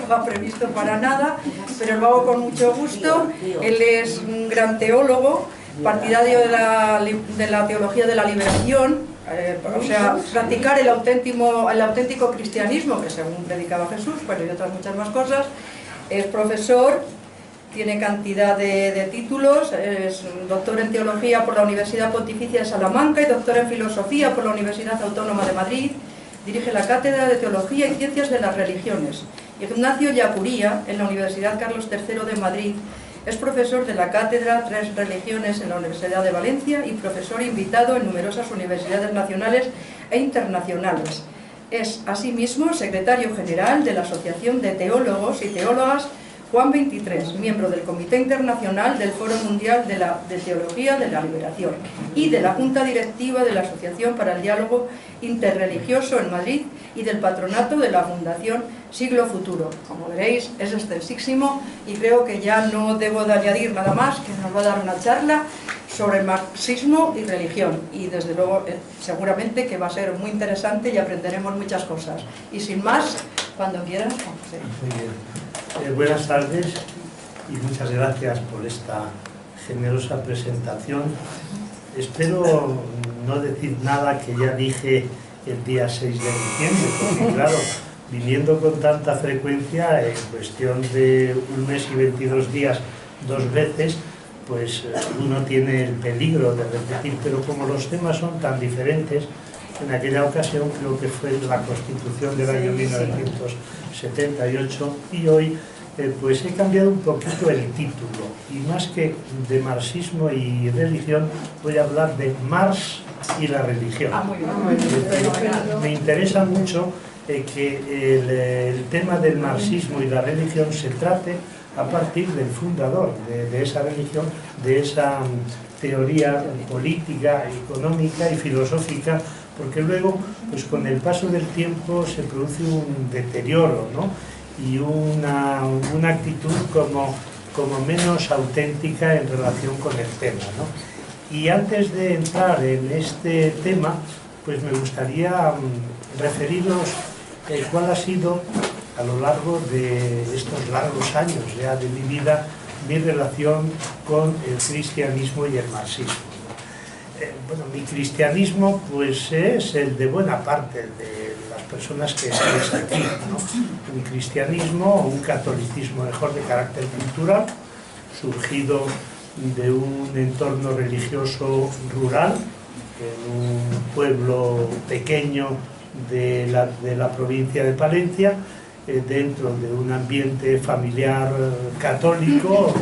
estaba previsto para nada, pero lo hago con mucho gusto. Él es un gran teólogo, partidario de la teología de la liberación, o sea, practicar el auténtico cristianismo, que según predicaba Jesús, bueno, y otras muchas más cosas. Es profesor, tiene cantidad de títulos, es doctor en teología por la Universidad Pontificia de Salamanca y doctor en filosofía por la Universidad Autónoma de Madrid. Dirige la Cátedra de Teología y Ciencias de las Religiones. Ignacio Yacuría, en la Universidad Carlos III de Madrid, es profesor de la Cátedra Tres Religiones en la Universidad de Valencia y profesor invitado en numerosas universidades nacionales e internacionales. Es, asimismo, secretario general de la Asociación de Teólogos y Teólogas Juan XXIII, miembro del Comité Internacional del Foro Mundial de Teología de la Liberación y de la Junta Directiva de la Asociación para el Diálogo Interreligioso en Madrid y del patronato de la Fundación Siglo Futuro. Como veréis, es extensísimo y creo que ya no debo de añadir nada más, que nos va a dar una charla sobre marxismo y religión, y desde luego seguramente que va a ser muy interesante y aprenderemos muchas cosas. Y sin más, cuando quieras, José. Muy bien. Buenas tardes y muchas gracias por esta generosa presentación. Espero no decir nada que ya dije el día 6 de diciembre, porque claro, viniendo con tanta frecuencia, en cuestión de un mes y 22 días, 2 veces, pues uno tiene el peligro de repetir, pero como los temas son tan diferentes, en aquella ocasión creo que fue la Constitución del año 1978 y hoy pues he cambiado un poquito el título y más que de marxismo y religión voy a hablar de Marx y la religión. Me interesa mucho que el tema del marxismo y la religión se trate a partir del fundador de esa religión, de esa teoría política, económica y filosófica, porque luego, pues con el paso del tiempo se produce un deterioro, ¿no? Y una actitud como menos auténtica en relación con el tema, ¿no? Y antes de entrar en este tema, pues me gustaría referiros cuál ha sido, a lo largo de estos largos años ya de mi vida, mi relación con el cristianismo y el marxismo. Bueno, mi cristianismo pues es el de buena parte de las personas que estáis aquí, ¿no? Un cristianismo o un catolicismo mejor de carácter cultural, surgido de un entorno religioso rural, en un pueblo pequeño de la provincia de Palencia, dentro de un ambiente familiar católico,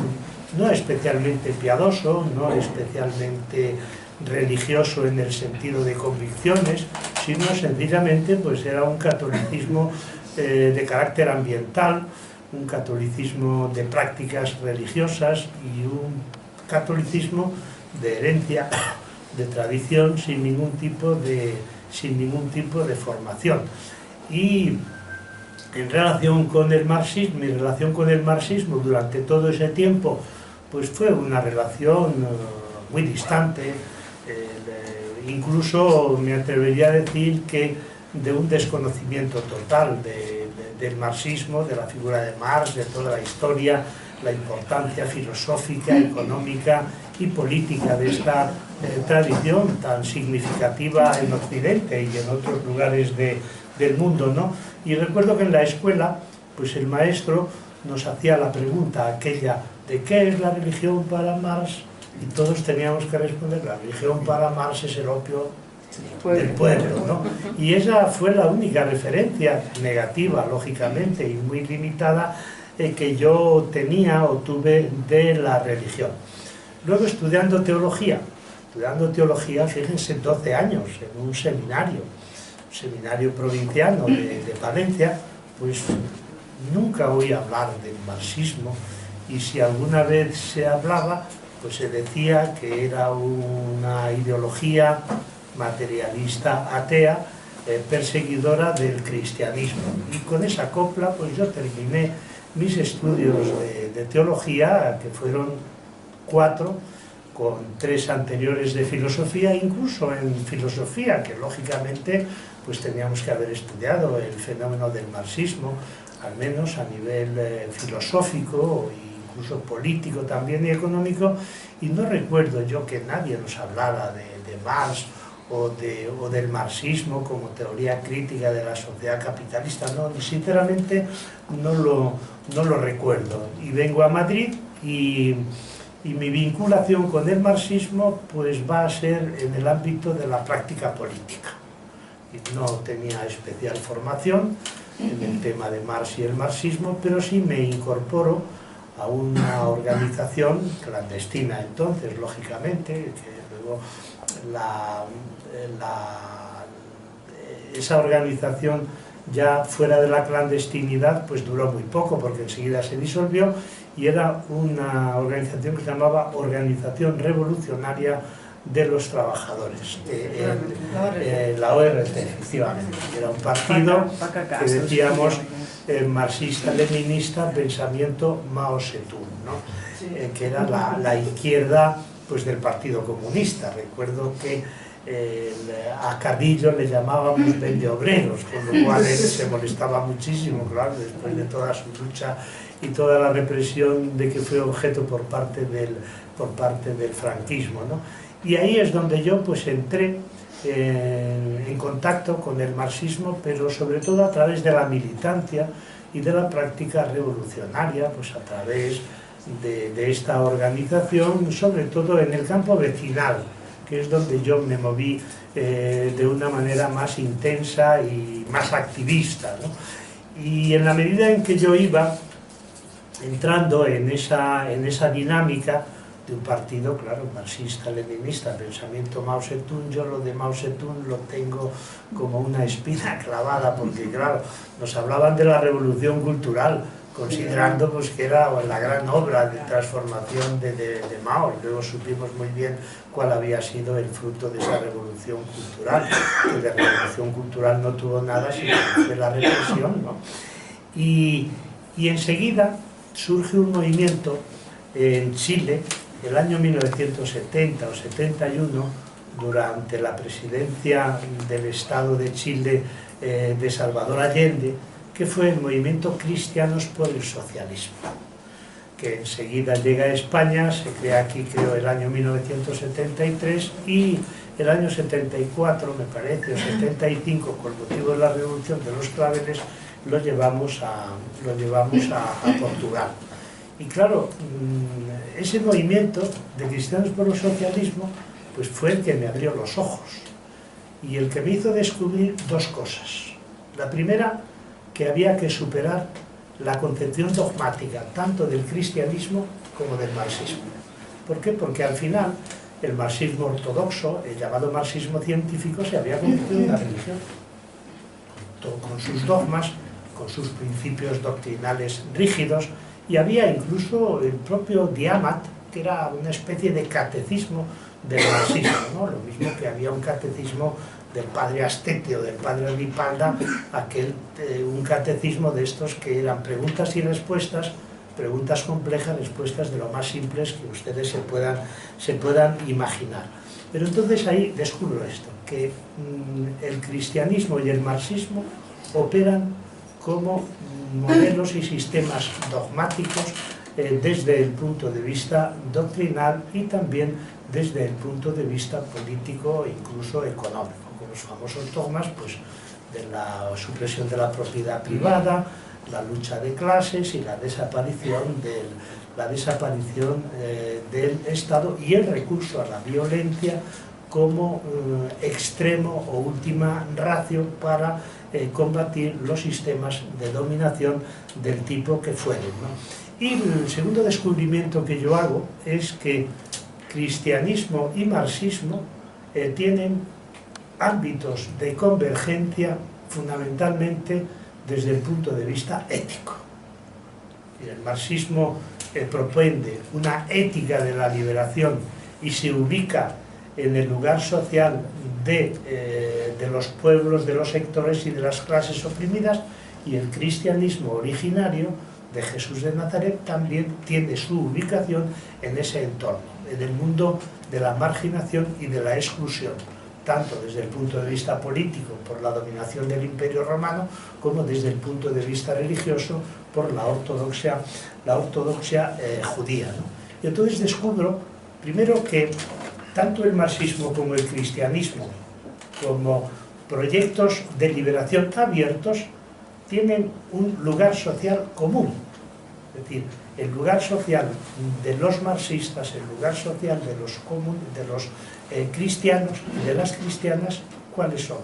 no especialmente piadoso, no especialmente religioso en el sentido de convicciones, sino sencillamente pues era un catolicismo de carácter ambiental, un catolicismo de prácticas religiosas y un catolicismo de herencia, de tradición, sin ningún tipo de formación. Y en relación con el marxismo, mi relación con el marxismo durante todo ese tiempo pues fue una relación muy distante, incluso me atrevería a decir que de un desconocimiento total del marxismo, de la figura de Marx, de toda la historia, la importancia filosófica, económica y política de esta tradición tan significativa en Occidente y en otros lugares del mundo, ¿no? Y recuerdo que en la escuela, pues el maestro nos hacía la pregunta aquella de ¿qué es la religión para Marx? Y todos teníamos que responder, la religión para Marx es el opio del pueblo, ¿no? Y esa fue la única referencia negativa, lógicamente, y muy limitada, que yo tenía o tuve de la religión. Luego estudiando teología, fíjense, 12 años en un seminario provinciano de Palencia, pues nunca oí hablar del marxismo, y si alguna vez se hablaba, pues se decía que era una ideología materialista atea, perseguidora del cristianismo. Y con esa copla pues yo terminé mis estudios de teología, que fueron 4, con 3 anteriores de filosofía, incluso en filosofía, que lógicamente pues teníamos que haber estudiado el fenómeno del marxismo, al menos a nivel filosófico e incluso político también y económico, y no recuerdo yo que nadie nos hablara de Marx o del marxismo como teoría crítica de la sociedad capitalista. No, sinceramente no lo recuerdo. Y vengo a Madrid y mi vinculación con el marxismo pues va a ser en el ámbito de la práctica política. Y no tenía especial formación en el tema de Marx y el marxismo, pero sí me incorporo a una organización clandestina entonces, lógicamente, que luego esa organización ya fuera de la clandestinidad pues duró muy poco, porque enseguida se disolvió, y era una organización que se llamaba Organización Revolucionaria de los Trabajadores, la ORT, efectivamente. Era un partido que decíamos marxista-leninista, pensamiento Mao Zedong, ¿no? Que era la izquierda pues, del Partido Comunista. Recuerdo que a Carrillo le llamábamos vendeobreros, con lo cual él se molestaba muchísimo, claro, después de toda su lucha y toda la represión de que fue objeto por parte del franquismo, ¿no? Y ahí es donde yo pues entré en contacto con el marxismo, pero sobre todo a través de la militancia y de la práctica revolucionaria, pues a través de esta organización, sobre todo en el campo vecinal, que es donde yo me moví de una manera más intensa y más activista, ¿no? Y en la medida en que yo iba entrando en esa dinámica de un partido, claro, marxista-leninista, pensamiento Mao Zedong, yo lo de Mao Zedong lo tengo como una espina clavada, porque claro, nos hablaban de la revolución cultural, considerando pues, que era la gran obra de transformación de Mao. Luego supimos muy bien cuál había sido el fruto de esa revolución cultural, que de revolución cultural no tuvo nada, sino de la represión, ¿no? Y enseguida surge un movimiento en Chile, el año 1970 o 71, durante la presidencia del Estado de Chile de Salvador Allende, que fue el movimiento Cristianos por el Socialismo, que enseguida llega a España, se crea aquí creo el año 1973, y el año 74, me parece, o 75, con motivo de la Revolución de los Claveles, lo llevamos a Portugal. Y claro, ese movimiento de Cristianos por el Socialismo pues fue el que me abrió los ojos y el que me hizo descubrir dos cosas. La primera, que había que superar la concepción dogmática tanto del cristianismo como del marxismo. ¿Por qué? Porque al final el marxismo ortodoxo, el llamado marxismo científico, se había convertido en una religión, con sus dogmas, con sus principios doctrinales rígidos, y había incluso el propio Diamat, que era una especie de catecismo del marxismo, ¿no? Lo mismo que había un catecismo del padre Astete o del padre Ripalda, un catecismo de estos que eran preguntas y respuestas, preguntas complejas, respuestas de lo más simples que ustedes se puedan imaginar. Pero entonces ahí descubro esto, que el cristianismo y el marxismo operan como modelos y sistemas dogmáticos desde el punto de vista doctrinal y también desde el punto de vista político e incluso económico, con los famosos dogmas pues, de la supresión de la propiedad privada, la lucha de clases y la desaparición del Estado y el recurso a la violencia como extremo o última ratio para combatir los sistemas de dominación del tipo que fueren, ¿no? Y el segundo descubrimiento que yo hago es que cristianismo y marxismo tienen ámbitos de convergencia fundamentalmente desde el punto de vista ético. El marxismo propone una ética de la liberación y se ubica en el lugar social de los pueblos, de los sectores y de las clases oprimidas, y el cristianismo originario de Jesús de Nazaret también tiene su ubicación en ese entorno, en el mundo de la marginación y de la exclusión, tanto desde el punto de vista político por la dominación del Imperio Romano, como desde el punto de vista religioso por la ortodoxia judía, ¿no? Y entonces descubro, primero, que tanto el marxismo como el cristianismo, como proyectos de liberación abiertos, tienen un lugar social común. Es decir, el lugar social de los marxistas, el lugar social de los cristianos y de las cristianas, ¿cuáles son?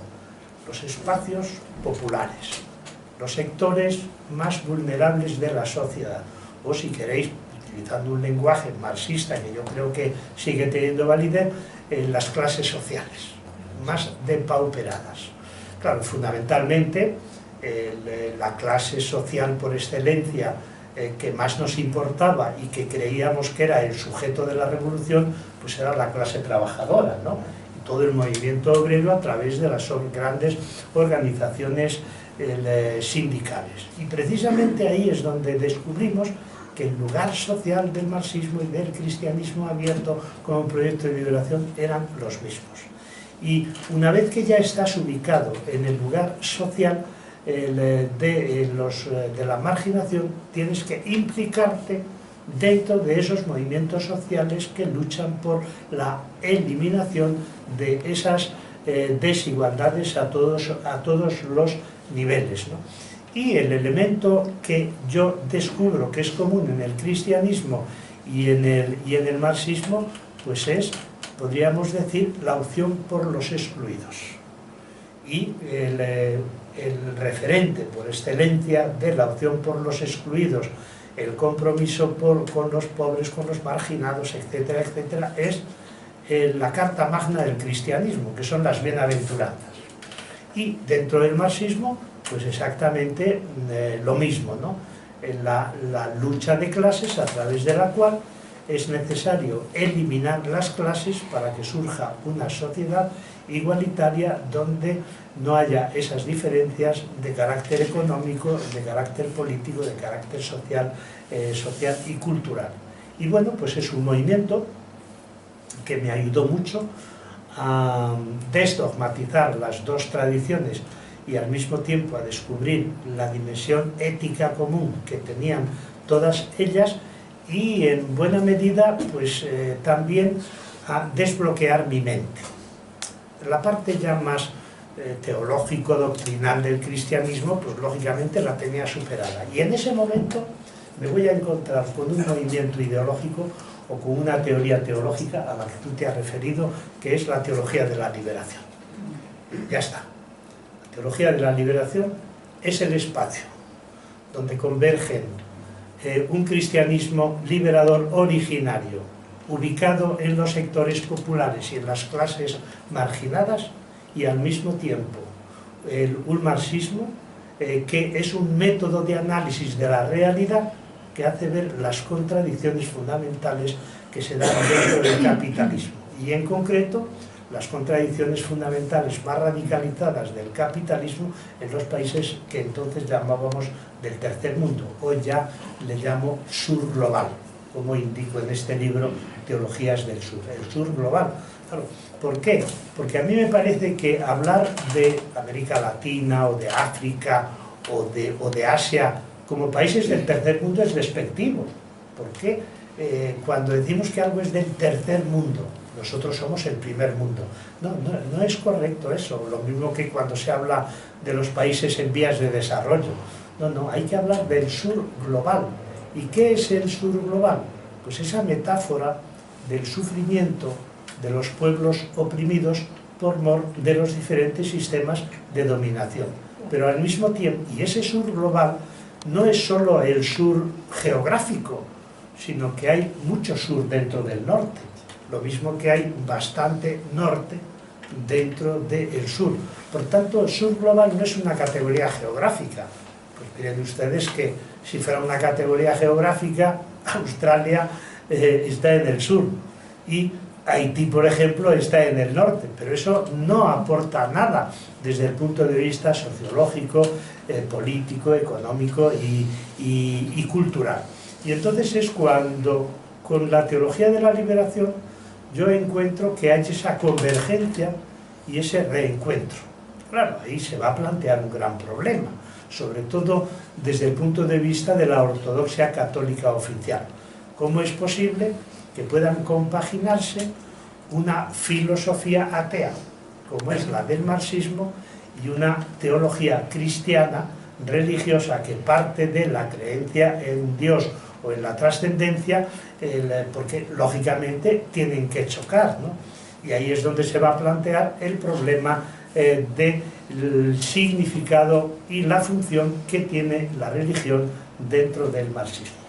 Los espacios populares, los sectores más vulnerables de la sociedad, o si queréis, utilizando un lenguaje marxista que yo creo que sigue teniendo validez, las clases sociales más depauperadas. Claro, fundamentalmente la clase social por excelencia que más nos importaba y que creíamos que era el sujeto de la revolución, pues era la clase trabajadora, ¿no? Y todo el movimiento obrero a través de las grandes organizaciones sindicales. Y precisamente ahí es donde descubrimos que el lugar social del marxismo y del cristianismo abierto como proyecto de liberación eran los mismos. Y una vez que ya estás ubicado en el lugar social de la marginación, tienes que implicarte dentro de esos movimientos sociales que luchan por la eliminación de esas desigualdades a todos los niveles, ¿no? Y el elemento que yo descubro que es común en el cristianismo y en el marxismo, pues es, podríamos decir, la opción por los excluidos. Y el referente por excelencia de la opción por los excluidos, el compromiso con los pobres, con los marginados, etcétera, etcétera, es la carta magna del cristianismo, que son las bienaventuranzas. Y dentro del marxismo, pues exactamente lo mismo, ¿no? La lucha de clases a través de la cual es necesario eliminar las clases para que surja una sociedad igualitaria donde no haya esas diferencias de carácter económico, de carácter político, de carácter social y cultural. Y bueno, pues es un movimiento que me ayudó mucho a desdogmatizar las dos tradiciones y al mismo tiempo a descubrir la dimensión ética común que tenían todas ellas, y en buena medida pues también a desbloquear mi mente. La parte ya más teológico-doctrinal del cristianismo, pues lógicamente la tenía superada, y en ese momento me voy a encontrar con un movimiento ideológico o con una teoría teológica a la que tú te has referido, que es la teología de la liberación. Ya está. La teología de la liberación es el espacio donde convergen un cristianismo liberador originario, ubicado en los sectores populares y en las clases marginadas, y al mismo tiempo un marxismo que es un método de análisis de la realidad que hace ver las contradicciones fundamentales que se dan dentro del capitalismo, y en concreto las contradicciones fundamentales más radicalizadas del capitalismo en los países que entonces llamábamos del tercer mundo. Hoy ya le llamo sur global, como indico en este libro Teologías del Sur, el sur global. Claro, ¿por qué? Porque a mí me parece que hablar de América Latina o de África o de Asia como países del tercer mundo es despectivo. ¿Por qué? Cuando decimos que algo es del tercer mundo, nosotros somos el primer mundo. No es correcto eso, lo mismo que cuando se habla de los países en vías de desarrollo. No, hay que hablar del sur global. ¿Y qué es el sur global? Pues esa metáfora del sufrimiento de los pueblos oprimidos por mor de los diferentes sistemas de dominación. Pero al mismo tiempo, y ese sur global no es solo el sur geográfico, sino que hay mucho sur dentro del norte, lo mismo que hay bastante norte dentro del sur. Por tanto, el sur global no es una categoría geográfica. Pues miren ustedes que si fuera una categoría geográfica, Australia está en el sur y Haití, por ejemplo, está en el norte, pero eso no aporta nada desde el punto de vista sociológico, político, económico y cultural. Y entonces es cuando, con la teología de la liberación, yo encuentro que hay esa convergencia y ese reencuentro. Claro, ahí se va a plantear un gran problema, sobre todo desde el punto de vista de la ortodoxia católica oficial. ¿Cómo es posible que puedan compaginarse una filosofía atea, como es la del marxismo, y una teología cristiana religiosa que parte de la creencia en Dios o en la trascendencia, porque lógicamente tienen que chocar, ¿no? Y ahí es donde se va a plantear el problema del significado y la función que tiene la religión dentro del marxismo.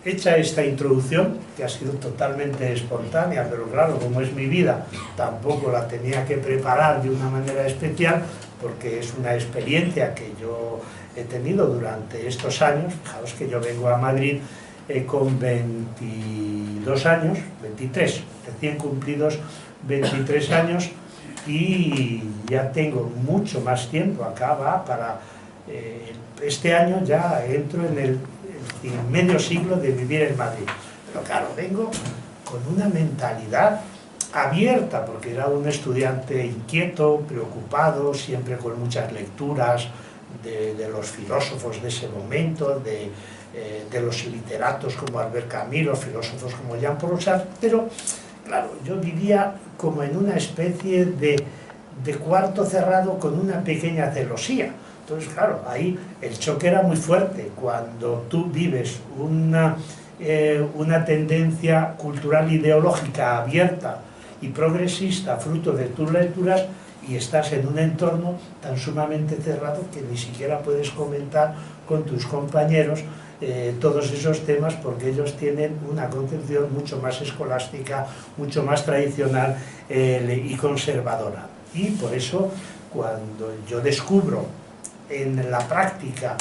Hecha esta introducción, que ha sido totalmente espontánea, pero claro, como es mi vida, tampoco la tenía que preparar de una manera especial, porque es una experiencia que yo he tenido durante estos años. Fijaos que yo vengo a Madrid con 22 años, 23, recién cumplidos 23 años, y ya tengo mucho más tiempo. Acá va para... este año ya entro en el medio siglo de vivir en Madrid. Pero claro, vengo con una mentalidad abierta, porque era un estudiante inquieto, preocupado, siempre con muchas lecturas de los filósofos de ese momento, de los literatos como Albert Camus, los filósofos como Jean-Paul Sartre, pero claro, yo vivía como en una especie de cuarto cerrado con una pequeña celosía. Entonces, claro, ahí el choque era muy fuerte. Cuando tú vives una tendencia cultural ideológica abierta y progresista, fruto de tus lecturas, y estás en un entorno tan sumamente cerrado que ni siquiera puedes comentar con tus compañeros todos esos temas, porque ellos tienen una concepción mucho más escolástica, mucho más tradicional y conservadora. Y por eso, cuando yo descubro en la práctica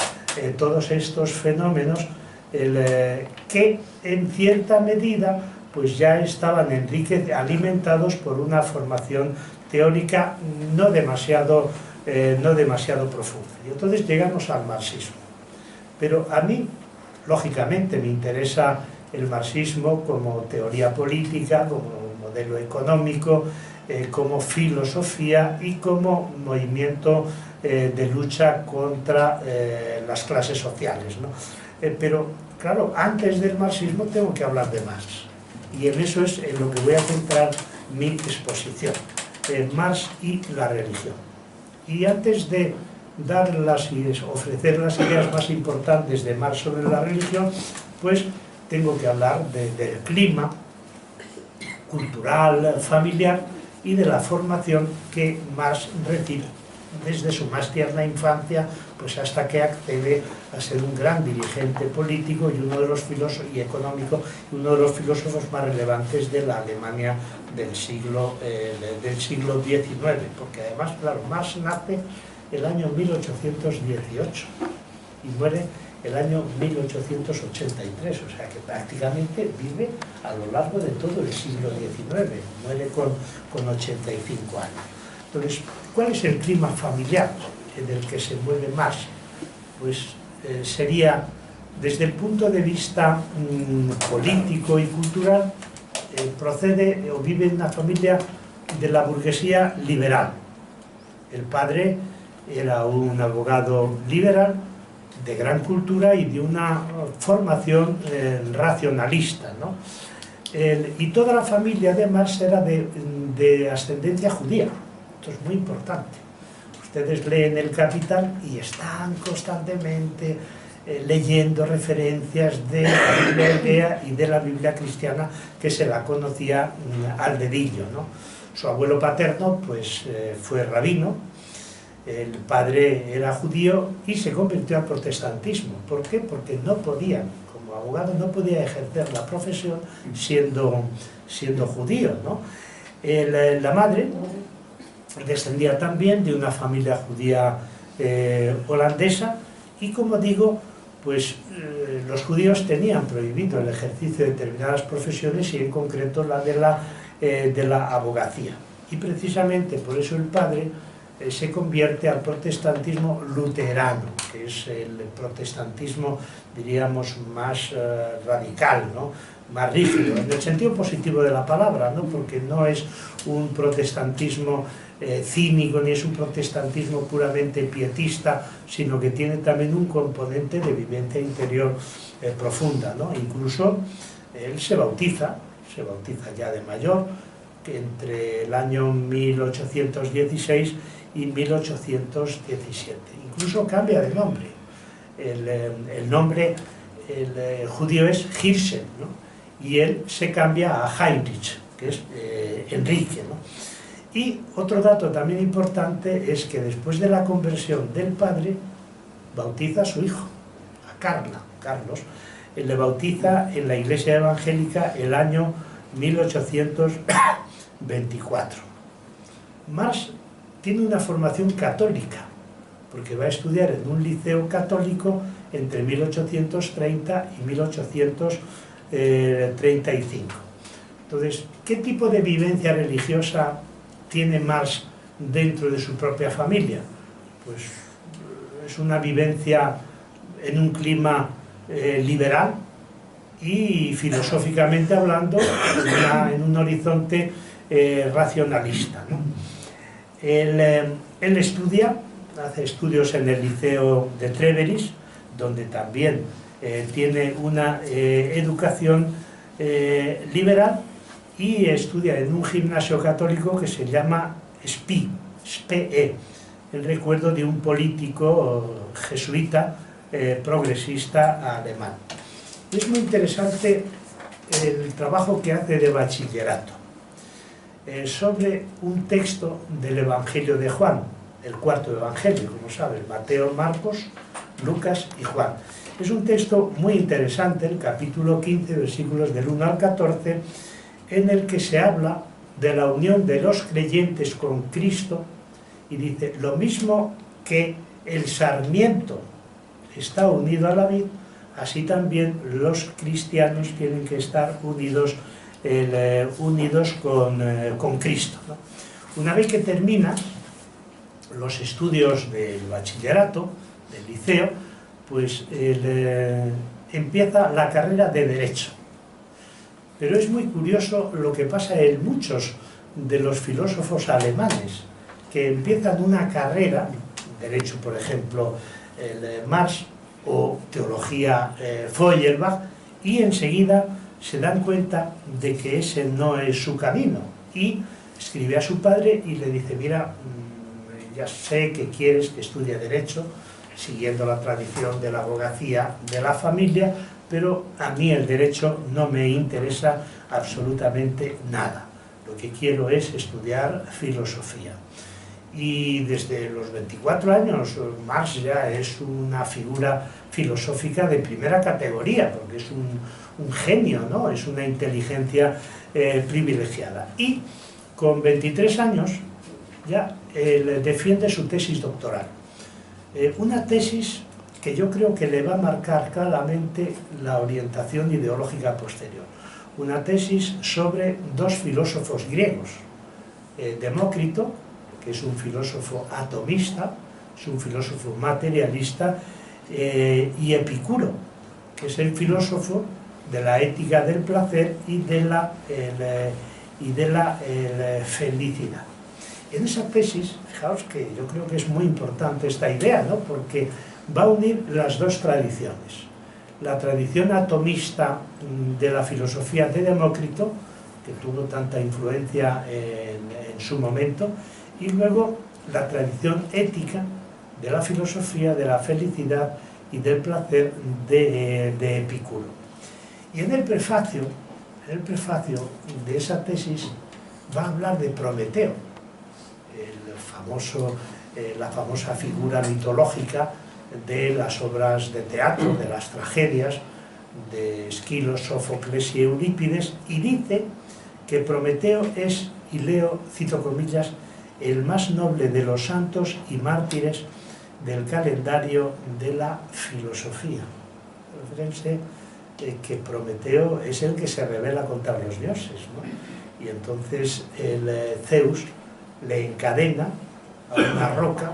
todos estos fenómenos, que en cierta medida pues ya estaban alimentados por una formación teórica no demasiado profunda. Y entonces llegamos al marxismo. Pero a mí, lógicamente, me interesa el marxismo como teoría política, como modelo económico, como filosofía y como movimiento de lucha contra las clases sociales, ¿no? Pero, claro, antes del marxismo tengo que hablar de Marx. Y en eso es en lo que voy a centrar mi exposición. Marx y la religión. Y antes de ofrecer las ideas más importantes de Marx sobre la religión, pues tengo que hablar del clima cultural, familiar y de la formación que Marx recibe desde su más tierna infancia, pues hasta que accede a ser un gran dirigente político y uno de los filósofos y económico, uno de los filósofos más relevantes de la Alemania del siglo XIX, porque además, claro, Marx nace el año 1818 y muere el año 1883, o sea que prácticamente vive a lo largo de todo el siglo XIX, muere con 85 años. Entonces, ¿cuál es el clima familiar en el que se mueve Marx? Pues sería, desde el punto de vista político y cultural, procede o vive en una familia de la burguesía liberal. El padre era un abogado liberal de gran cultura y de una formación racionalista, ¿no? Y toda la familia de Marx era de ascendencia judía. Esto es muy importante. Ustedes leen El Capital y están constantemente leyendo referencias de la Biblia hebrea y de la Biblia cristiana, que se la conocía al dedillo, ¿no? Su abuelo paterno pues fue rabino, el padre era judío y se convirtió al protestantismo. ¿Por qué? Porque no podía, como abogado, no podía ejercer la profesión siendo judío, ¿no? La madre descendía también de una familia judía holandesa y, como digo, pues los judíos tenían prohibido el ejercicio de determinadas profesiones y en concreto la de la abogacía. Y precisamente por eso el padre se convierte al protestantismo luterano, que es el protestantismo, diríamos, más radical, ¿no? Más rígido, en el sentido positivo de la palabra, ¿no? Porque no es un protestantismo cínico, ni es un protestantismo puramente pietista, sino que tiene también un componente de vivencia interior profunda, ¿no? Incluso él se bautiza ya de mayor, que entre el año 1816 y 1817. Incluso cambia de nombre. El nombre judío es Hirschel, ¿no? Y él se cambia a Heinrich, que es Enrique, ¿no? Y otro dato también importante es que después de la conversión del padre, bautiza a su hijo, a Carlos. Él le bautiza en la iglesia evangélica el año 1824. Marx tiene una formación católica, porque va a estudiar en un liceo católico entre 1830 y 1835. Entonces, ¿qué tipo de vivencia religiosa tiene Marx dentro de su propia familia? Pues es una vivencia en un clima liberal y filosóficamente hablando en un horizonte racionalista, ¿no? Él hace estudios en el Liceo de Trèveris, donde también tiene una educación liberal, y estudia en un gimnasio católico que se llama SPE, en recuerdo de un político jesuita progresista alemán. Es muy interesante el trabajo que hace de bachillerato sobre un texto del Evangelio de Juan, el cuarto evangelio, como sabes, Mateo, Marcos, Lucas y Juan. Es un texto muy interesante, el capítulo 15, versículos del 1 al 14, en el que se habla de la unión de los creyentes con Cristo, y dice, lo mismo que el sarmiento está unido a la vid, así también los cristianos tienen que estar unidos con Cristo, ¿no? Una vez que terminas los estudios del bachillerato, del liceo, pues empieza la carrera de Derecho. Pero es muy curioso lo que pasa en muchos de los filósofos alemanes, que empiezan una carrera, Derecho, por ejemplo, Marx, o Teología Feuerbach, y enseguida se dan cuenta de que ese no es su camino, y escribe a su padre y le dice, mira, ya sé que quieres que estudie Derecho, siguiendo la tradición de la abogacía de la familia, pero a mí el Derecho no me interesa absolutamente nada. Lo que quiero es estudiar filosofía. Y desde los 24 años Marx ya es una figura filosófica de primera categoría, porque es un genio, ¿no? Es una inteligencia privilegiada. Y con 23 años ya defiende su tesis doctoral. Una tesis que yo creo que le va a marcar claramente la orientación ideológica posterior. Una tesis sobre dos filósofos griegos, Demócrito, que es un filósofo atomista, es un filósofo materialista, y Epicuro, que es el filósofo de la ética del placer y de la felicidad. En esa tesis, fijaos que yo creo que es muy importante esta idea, ¿no? Porque va a unir las dos tradiciones. La tradición atomista de la filosofía de Demócrito, que tuvo tanta influencia en su momento, y luego la tradición ética de la filosofía de la felicidad y del placer de Epicuro. Y en el prefacio de esa tesis va a hablar de Prometeo, la famosa figura mitológica de las obras de teatro, de las tragedias de Esquilo, Sófocles y Eurípides, y dice que Prometeo es, y leo, cito comillas, el más noble de los santos y mártires del calendario de la filosofía. Fíjense que Prometeo es el que se rebela contra los dioses, ¿no? Y entonces el Zeus le encadena a una roca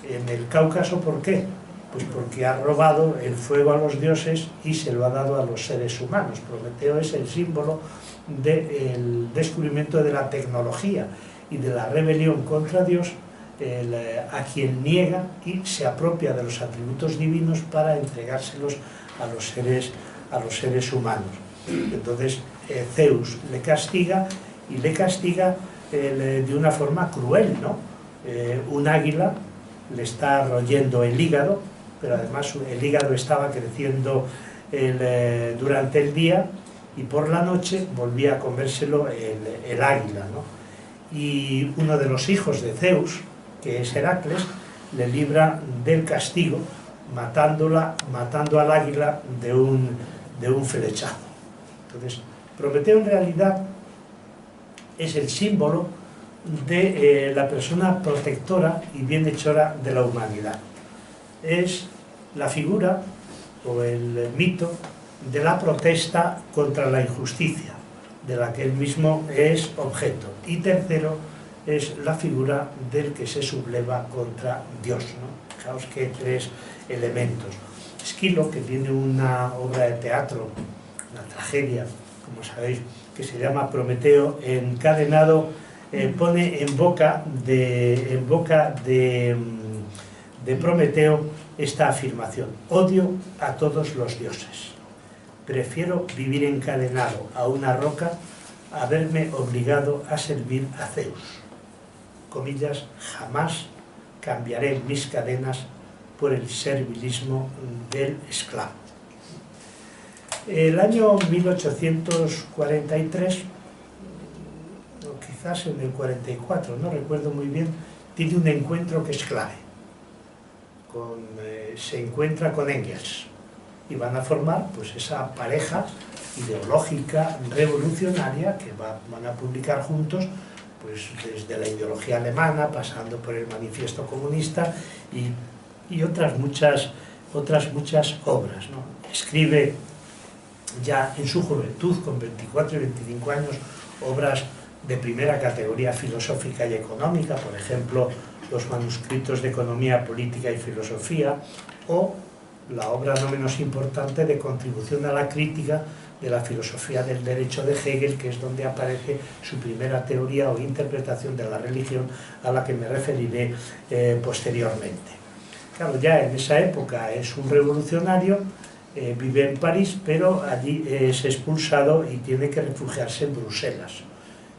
en el Cáucaso. ¿Por qué? Pues porque ha robado el fuego a los dioses y se lo ha dado a los seres humanos. Prometeo es el símbolo del descubrimiento de la tecnología y de la rebelión contra Dios, a quien niega y se apropia de los atributos divinos para entregárselos a los seres humanos. Entonces Zeus le castiga, y le castiga de una forma cruel, ¿no? Un águila le está royendo el hígado, pero además el hígado estaba creciendo durante el día, y por la noche volvía a comérselo el águila, ¿no? Y uno de los hijos de Zeus, que es Heracles, le libra del castigo matando al águila de un flechazo. Entonces, Prometeo en realidad es el símbolo de la persona protectora y bienhechora de la humanidad. Es la figura o el mito de la protesta contra la injusticia, de la que él mismo es objeto. Y tercero, es la figura del que se subleva contra Dios, ¿no? Fijaos que tres elementos. Esquilo, que tiene una obra de teatro, una tragedia, como sabéis, que se llama Prometeo encadenado, pone en boca de Prometeo esta afirmación: odio a todos los dioses, prefiero vivir encadenado a una roca a verme obligado a servir a Zeus. Comillas, jamás cambiaré mis cadenas por el servilismo del esclavo. El año 1843, o quizás en el 44, no recuerdo muy bien, tiene un encuentro que es clave. Se encuentra con Engels y van a formar pues esa pareja ideológica revolucionaria que van a publicar juntos, pues desde la ideología alemana, pasando por el Manifiesto Comunista y otras muchas obras, ¿no? Escribe ya en su juventud, con 24 y 25 años, obras de primera categoría filosófica y económica, por ejemplo, los manuscritos de Economía, Política y Filosofía, o la obra no menos importante de Contribución a la crítica de la filosofía del derecho de Hegel, que es donde aparece su primera teoría o interpretación de la religión, a la que me referiré posteriormente. Claro, ya en esa época es un revolucionario, vive en París, pero allí es expulsado y tiene que refugiarse en Bruselas.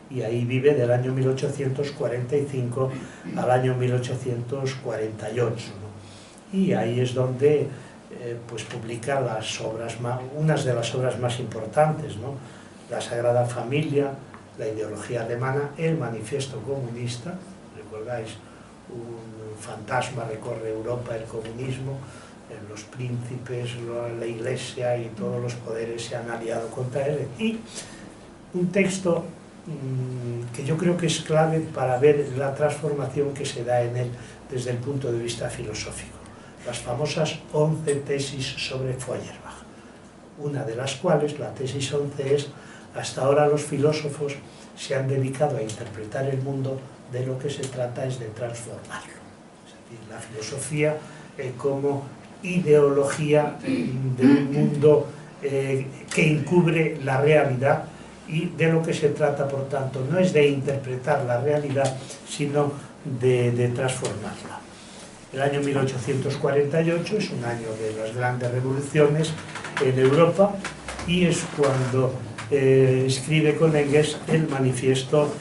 Y ahí vive del año 1845 al año 1848, ¿no? Y ahí es donde pues publica unas de las obras más importantes, ¿no? La Sagrada Familia, la ideología alemana, el Manifiesto Comunista. ¿Recordáis? Un fantasma recorre Europa, el comunismo, los príncipes, la Iglesia y todos los poderes se han aliado contra él. Y un texto que yo creo que es clave para ver la transformación que se da en él desde el punto de vista filosófico. Las famosas 11 tesis sobre Feuerbach, una de las cuales, la tesis 11, es: hasta ahora los filósofos se han dedicado a interpretar el mundo, de lo que se trata es de transformarlo. Es decir, la filosofía como ideología de un mundo que encubre la realidad, y de lo que se trata, por tanto, no es de interpretar la realidad, sino de transformarla. El año 1848 es un año de las grandes revoluciones en Europa, y es cuando escribe con Engels el Manifiesto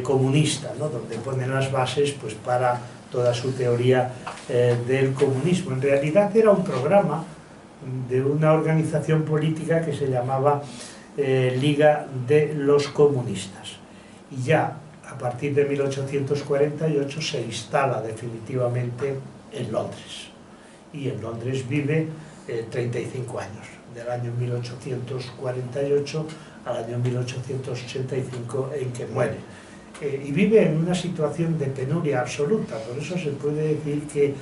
Comunista, ¿no? Donde pone las bases pues, para toda su teoría del comunismo. En realidad era un programa de una organización política que se llamaba Liga de los Comunistas. Y ya a partir de 1848 se instala definitivamente en Londres. Y en Londres vive 35 años, del año 1848 al año 1885 en que muere. Y vive en una situación de penuria absoluta, por eso se puede decir que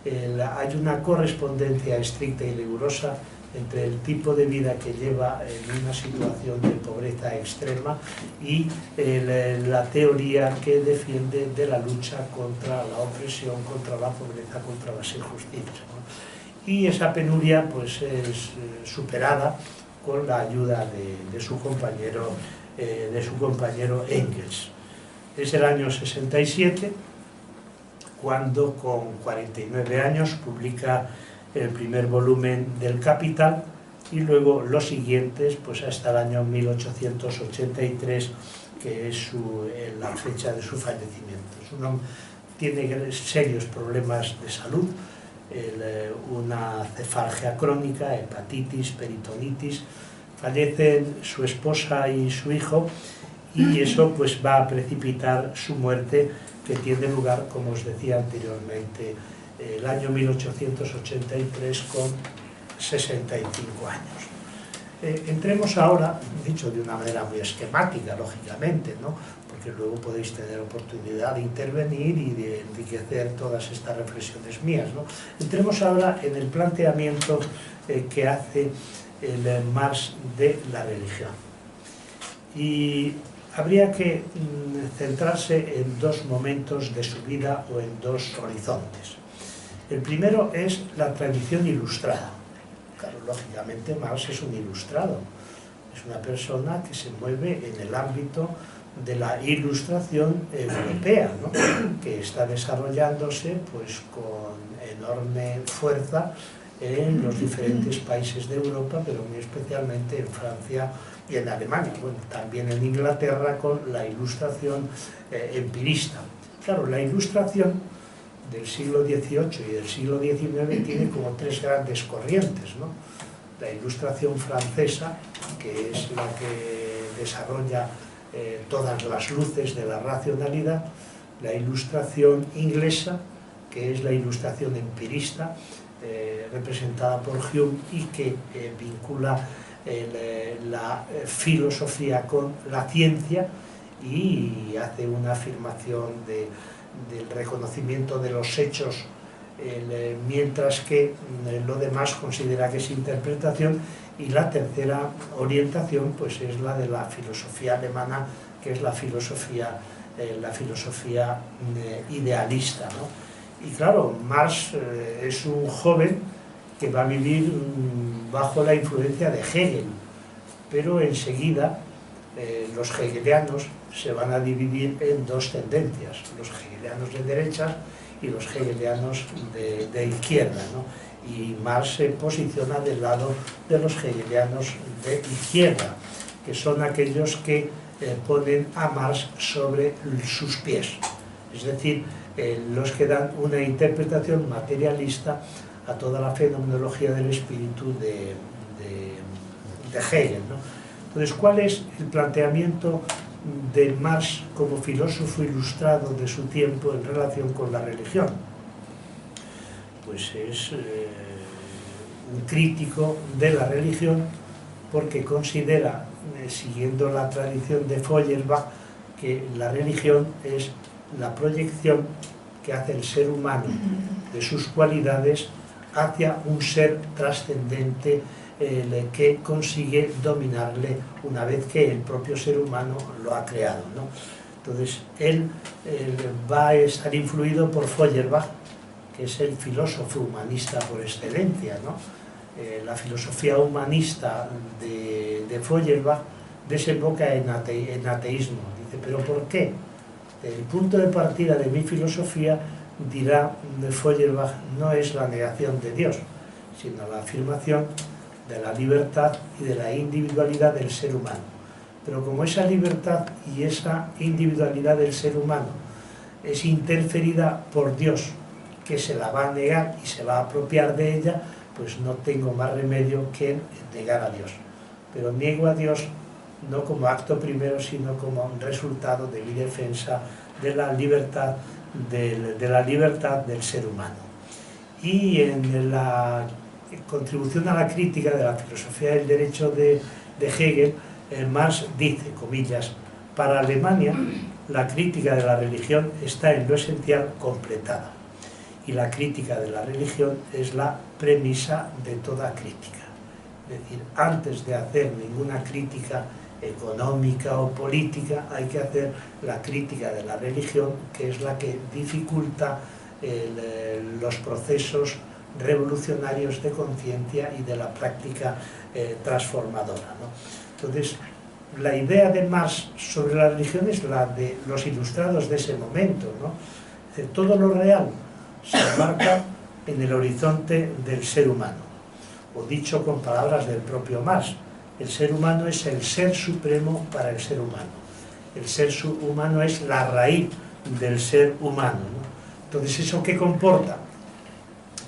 hay una correspondencia estricta y rigurosa entre el tipo de vida que lleva en una situación de pobreza extrema y la teoría que defiende de la lucha contra la opresión, contra la pobreza, contra las injusticias, ¿no? Y esa penuria pues es superada con la ayuda de su compañero Engels. Es el año 67 cuando con 49 años publica el primer volumen del Capital y luego los siguientes pues hasta el año 1883, que es la fecha de su fallecimiento. Tiene serios problemas de salud, una cefalgia crónica, hepatitis, peritonitis. Fallecen su esposa y su hijo y eso pues va a precipitar su muerte, que tiene lugar, como os decía anteriormente, el año 1883 con 65 años. Entremos ahora, dicho de una manera muy esquemática, lógicamente, ¿no? Porque luego podéis tener oportunidad de intervenir y de enriquecer todas estas reflexiones mías, ¿no? Entremos ahora en el planteamiento que hace el Marx de la religión. Y habría que centrarse en dos momentos de su vida o en dos horizontes. El primero es la tradición ilustrada. Claro, lógicamente Marx es un ilustrado, es una persona que se mueve en el ámbito de la ilustración europea, ¿no? Que está desarrollándose pues con enorme fuerza en los diferentes países de Europa, pero muy especialmente en Francia y en Alemania, bueno, también en Inglaterra con la ilustración empirista. Claro, la ilustración del siglo XVIII y del siglo XIX tiene como tres grandes corrientes, ¿no? La ilustración francesa, que es la que desarrolla todas las luces de la racionalidad; la ilustración inglesa, que es la ilustración empirista, representada por Hume, y que vincula la filosofía con la ciencia y hace una afirmación del reconocimiento de los hechos, mientras que lo demás considera que es interpretación. Y la tercera orientación pues es la de la filosofía alemana, que es la filosofía idealista, ¿no? Y claro, Marx es un joven que va a vivir bajo la influencia de Hegel, pero enseguida los hegelianos se van a dividir en dos tendencias: los hegelianos de derecha y los hegelianos de izquierda, ¿no? Y Marx se posiciona del lado de los hegelianos de izquierda, que son aquellos que ponen a Marx sobre sus pies, es decir, los que dan una interpretación materialista a toda la fenomenología del espíritu de Hegel, ¿no? Entonces, ¿cuál es el planteamiento de Marx como filósofo ilustrado de su tiempo en relación con la religión? Pues es un crítico de la religión, porque considera, siguiendo la tradición de Feuerbach, que la religión es la proyección que hace el ser humano de sus cualidades hacia un ser trascendente que consigue dominarle una vez que el propio ser humano lo ha creado, ¿no? Entonces, él va a estar influido por Feuerbach, que es el filósofo humanista por excelencia, ¿no? La filosofía humanista de Feuerbach desemboca en ateísmo. Dice, ¿pero por qué? El punto de partida de mi filosofía, dirá Feuerbach, no es la negación de Dios, sino la afirmación de la libertad y de la individualidad del ser humano. Pero como esa libertad y esa individualidad del ser humano es interferida por Dios, que se la va a negar y se va a apropiar de ella, pues no tengo más remedio que negar a Dios. Pero niego a Dios no como acto primero, sino como un resultado de mi defensa de la libertad del ser humano. Y en la contribución a la crítica de la filosofía del derecho de Hegel, Marx dice, comillas, para Alemania la crítica de la religión está en lo esencial completada, y la crítica de la religión es la premisa de toda crítica. Es decir, antes de hacer ninguna crítica económica o política, hay que hacer la crítica de la religión, que es la que dificulta los procesos revolucionarios de conciencia y de la práctica transformadora, ¿no? Entonces, la idea de Marx sobre la religión es la de los ilustrados de ese momento, ¿no? Todo lo real se enmarca en el horizonte del ser humano, o dicho con palabras del propio Marx, el ser humano es el ser supremo para el ser humano. El ser humano es la raíz del ser humano, ¿no? Entonces, ¿eso qué comporta?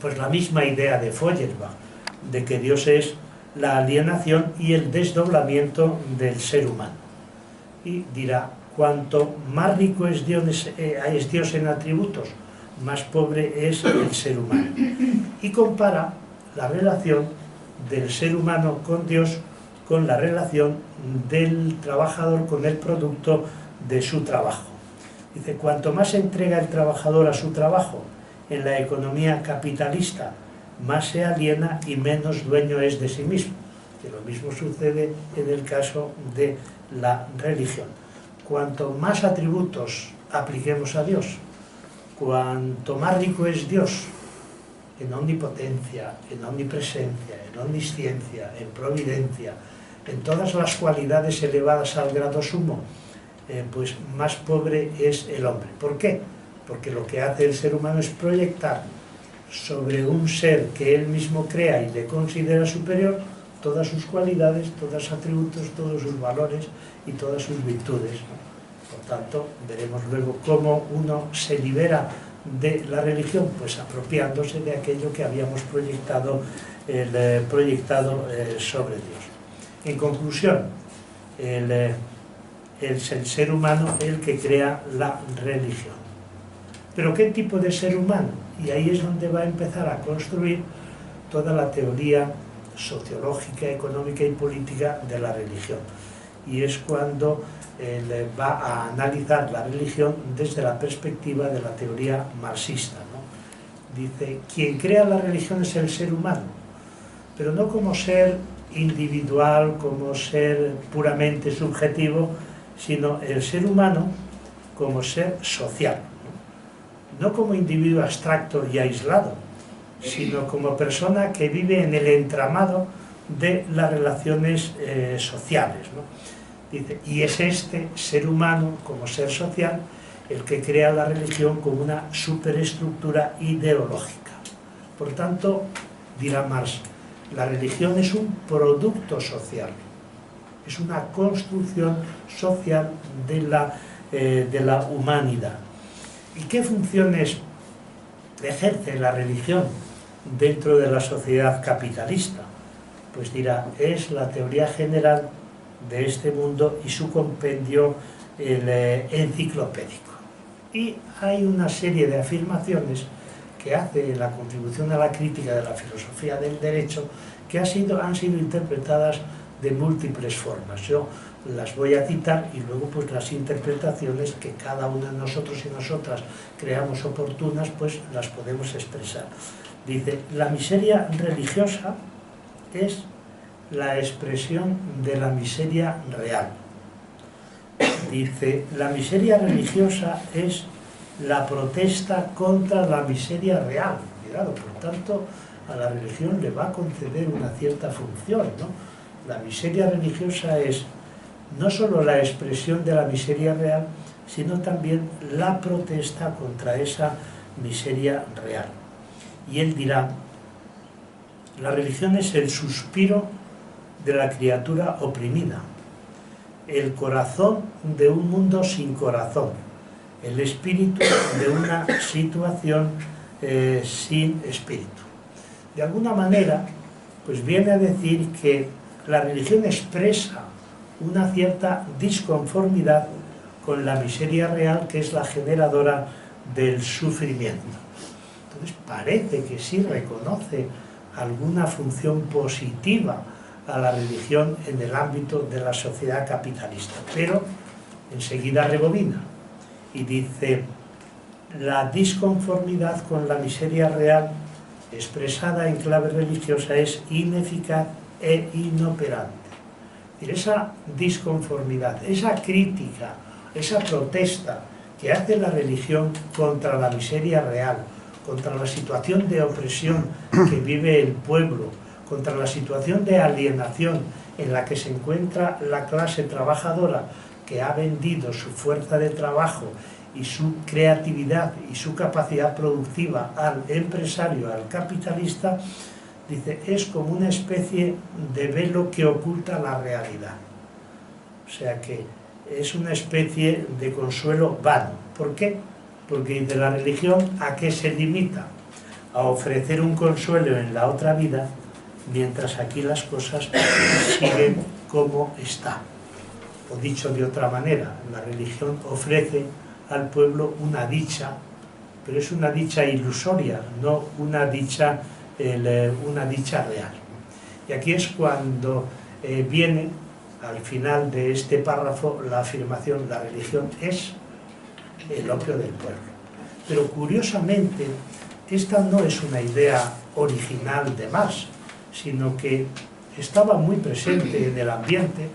Pues la misma idea de Feuerbach, de que Dios es la alienación y el desdoblamiento del ser humano. Y dirá, cuanto más rico es Dios en atributos, más pobre es el ser humano. Y compara la relación del ser humano con Dios con la relación del trabajador con el producto de su trabajo. Dice, cuanto más entrega el trabajador a su trabajo en la economía capitalista, más se aliena y menos dueño es de sí mismo. Que lo mismo sucede en el caso de la religión. Cuanto más atributos apliquemos a Dios, cuanto más rico es Dios en omnipotencia, en omnipresencia, en omnisciencia, en providencia, en todas las cualidades elevadas al grado sumo, pues más pobre es el hombre. ¿Por qué? Porque lo que hace el ser humano es proyectar sobre un ser que él mismo crea y le considera superior todas sus cualidades, todos sus atributos, todos sus valores y todas sus virtudes, ¿no? Por tanto, veremos luego cómo uno se libera de la religión, pues apropiándose de aquello que habíamos proyectado sobre Dios. En conclusión, es el ser humano el que crea la religión. ¿Pero qué tipo de ser humano? Y ahí es donde va a empezar a construir toda la teoría sociológica, económica y política de la religión. Y es cuando va a analizar la religión desde la perspectiva de la teoría marxista, ¿no? Dice, quien crea la religión es el ser humano, pero no como ser individual, como ser puramente subjetivo, sino el ser humano como ser social, no como individuo abstracto y aislado, sino como persona que vive en el entramado de las relaciones sociales, ¿no? Dice, y es este ser humano como ser social el que crea la religión como una superestructura ideológica. Por tanto, dirá Marx, la religión es un producto social, es una construcción social de la humanidad. ¿Y qué funciones ejerce la religión dentro de la sociedad capitalista? Pues dirá, es la teoría general de este mundo y su compendio enciclopédico. Y hay una serie de afirmaciones que hace la contribución a la crítica de la filosofía del derecho que han sido interpretadas de múltiples formas. Yo las voy a citar y luego pues las interpretaciones que cada uno de nosotros y nosotras creamos oportunas, pues las podemos expresar. Dice, la miseria religiosa es la expresión de la miseria real. Dice, la miseria religiosa es la protesta contra la miseria real. Cuidado, por tanto, a la religión le va a conceder una cierta función, ¿no? La miseria religiosa es no solo la expresión de la miseria real, sino también la protesta contra esa miseria real. Y él dirá, la religión es el suspiro de la criatura oprimida, el corazón de un mundo sin corazón, el espíritu de una situación sin espíritu. De alguna manera, pues viene a decir que la religión expresa una cierta disconformidad con la miseria real, que es la generadora del sufrimiento. Entonces parece que sí reconoce alguna función positiva a la religión en el ámbito de la sociedad capitalista, pero enseguida rebobina y dice, la disconformidad con la miseria real expresada en clave religiosa es ineficaz e inoperante. Es decir, esa disconformidad, esa crítica, esa protesta que hace la religión contra la miseria real, contra la situación de opresión que vive el pueblo, contra la situación de alienación en la que se encuentra la clase trabajadora que ha vendido su fuerza de trabajo y su creatividad y su capacidad productiva al empresario, al capitalista, dice, es como una especie de velo que oculta la realidad. O sea que es una especie de consuelo vano. ¿Por qué? Porque dice, la religión, ¿a qué se limita? A ofrecer un consuelo en la otra vida, mientras aquí las cosas siguen como están. O dicho de otra manera, la religión ofrece al pueblo una dicha, pero es una dicha ilusoria, no una dicha real. Y aquí es cuando viene, al final de este párrafo, la afirmación, la religión es el opio del pueblo. Pero curiosamente, esta no es una idea original de Marx, sino que estaba muy presente en el ambiente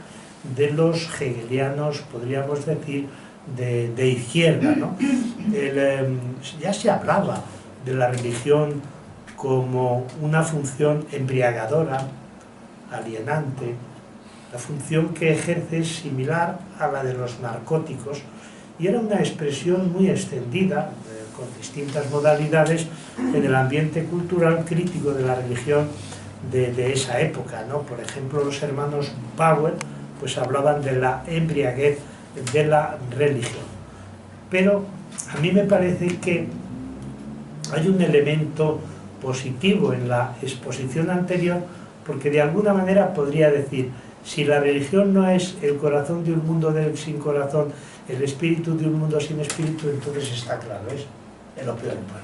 de los hegelianos, podríamos decir, de izquierda, ¿no? Ya se hablaba de la religión como una función embriagadora, alienante. La función que ejerce es similar a la de los narcóticos y era una expresión muy extendida, con distintas modalidades, en el ambiente cultural crítico de la religión de esa época, ¿no? Por ejemplo, los hermanos Bauer pues hablaban de la embriaguez de la religión. Pero a mí me parece que hay un elemento positivo en la exposición anterior, porque de alguna manera podría decir, si la religión no es el corazón de un mundo sin corazón, el espíritu de un mundo sin espíritu, entonces está claro, es el opio del pueblo.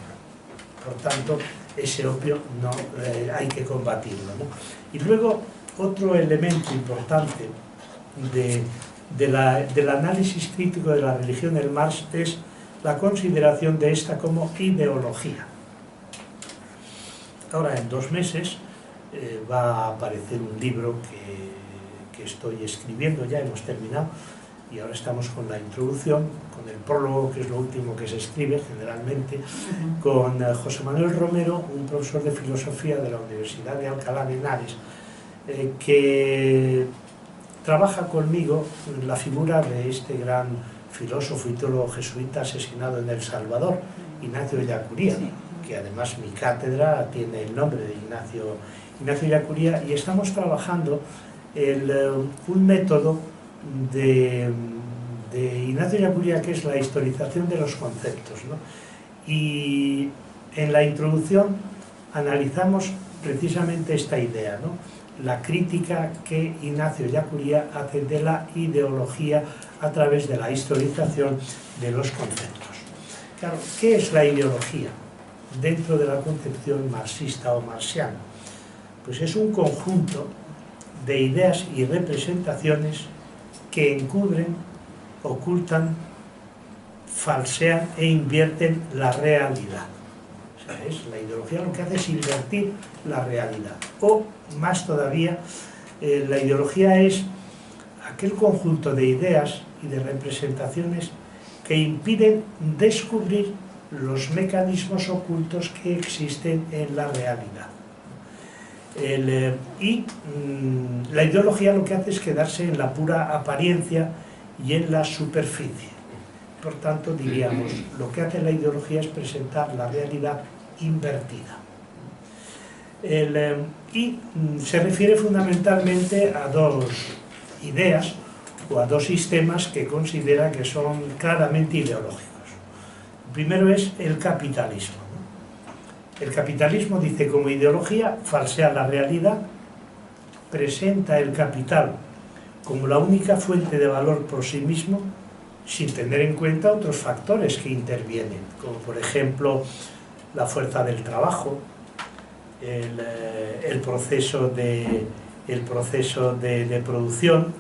Por tanto, ese opio no hay que combatirlo, ¿no? Y luego, otro elemento importante del análisis crítico de la religión del Marx es la consideración de esta como ideología. Ahora, en 2 meses, va a aparecer un libro que estoy escribiendo, ya hemos terminado, y ahora estamos con la introducción, con el prólogo, que es lo último que se escribe generalmente, con José Manuel Romero, un profesor de filosofía de la Universidad de Alcalá de Henares, que trabaja conmigo en la figura de este gran filósofo y teólogo jesuita asesinado en El Salvador, Ignacio Ellacuría, que además mi cátedra tiene el nombre de Ignacio Ellacuría, y estamos trabajando un método de Ignacio Ellacuría, que es la historización de los conceptos, ¿no? Y en la introducción analizamos precisamente esta idea, ¿no? La crítica que Ignacio Ellacuría hace de la ideología a través de la historización de los conceptos. Claro, ¿qué es la ideología dentro de la concepción marxista o marxiana? Pues es un conjunto de ideas y representaciones que encubren, ocultan, falsean e invierten la realidad. O sea, la ideología lo que hace es invertir la realidad. O, más todavía, la ideología es aquel conjunto de ideas y de representaciones que impiden descubrir los mecanismos ocultos que existen en la realidad. La ideología lo que hace es quedarse en la pura apariencia y en la superficie. Por tanto, diríamos, lo que hace la ideología es presentar la realidad invertida. Y se refiere fundamentalmente a 2 ideas o a 2 sistemas que considera que son claramente ideológicos. El primero es el capitalismo. El capitalismo, dice, como ideología falsea la realidad, presenta el capital como la única fuente de valor por sí mismo, sin tener en cuenta otros factores que intervienen, como por ejemplo la fuerza del trabajo, el proceso de producción,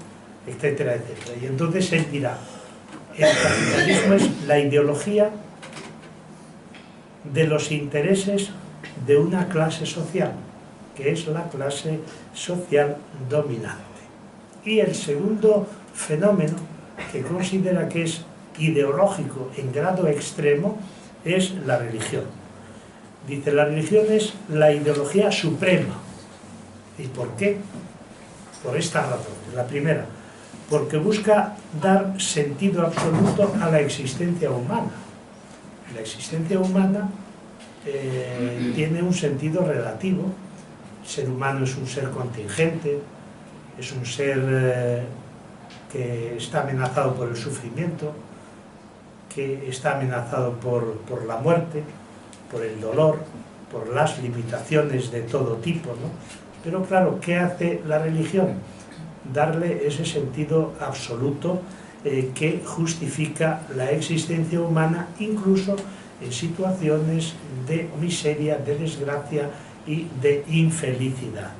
etcétera, etcétera. Y entonces él dirá, el capitalismo es la ideología de los intereses de una clase social que es la clase social dominante. Y el segundo fenómeno, que considera que es ideológico en grado extremo, es la religión. Dice, la religión es la ideología suprema. ¿Y por qué? Por esta razón. La primera, porque busca dar sentido absoluto a la existencia humana. La existencia humana tiene un sentido relativo. El ser humano es un ser contingente, es un ser que está amenazado por el sufrimiento, que está amenazado por la muerte, por el dolor, por las limitaciones de todo tipo, ¿no? Pero claro, ¿qué hace la religión? Darle ese sentido absoluto que justifica la existencia humana, incluso en situaciones de miseria, de desgracia y de infelicidad.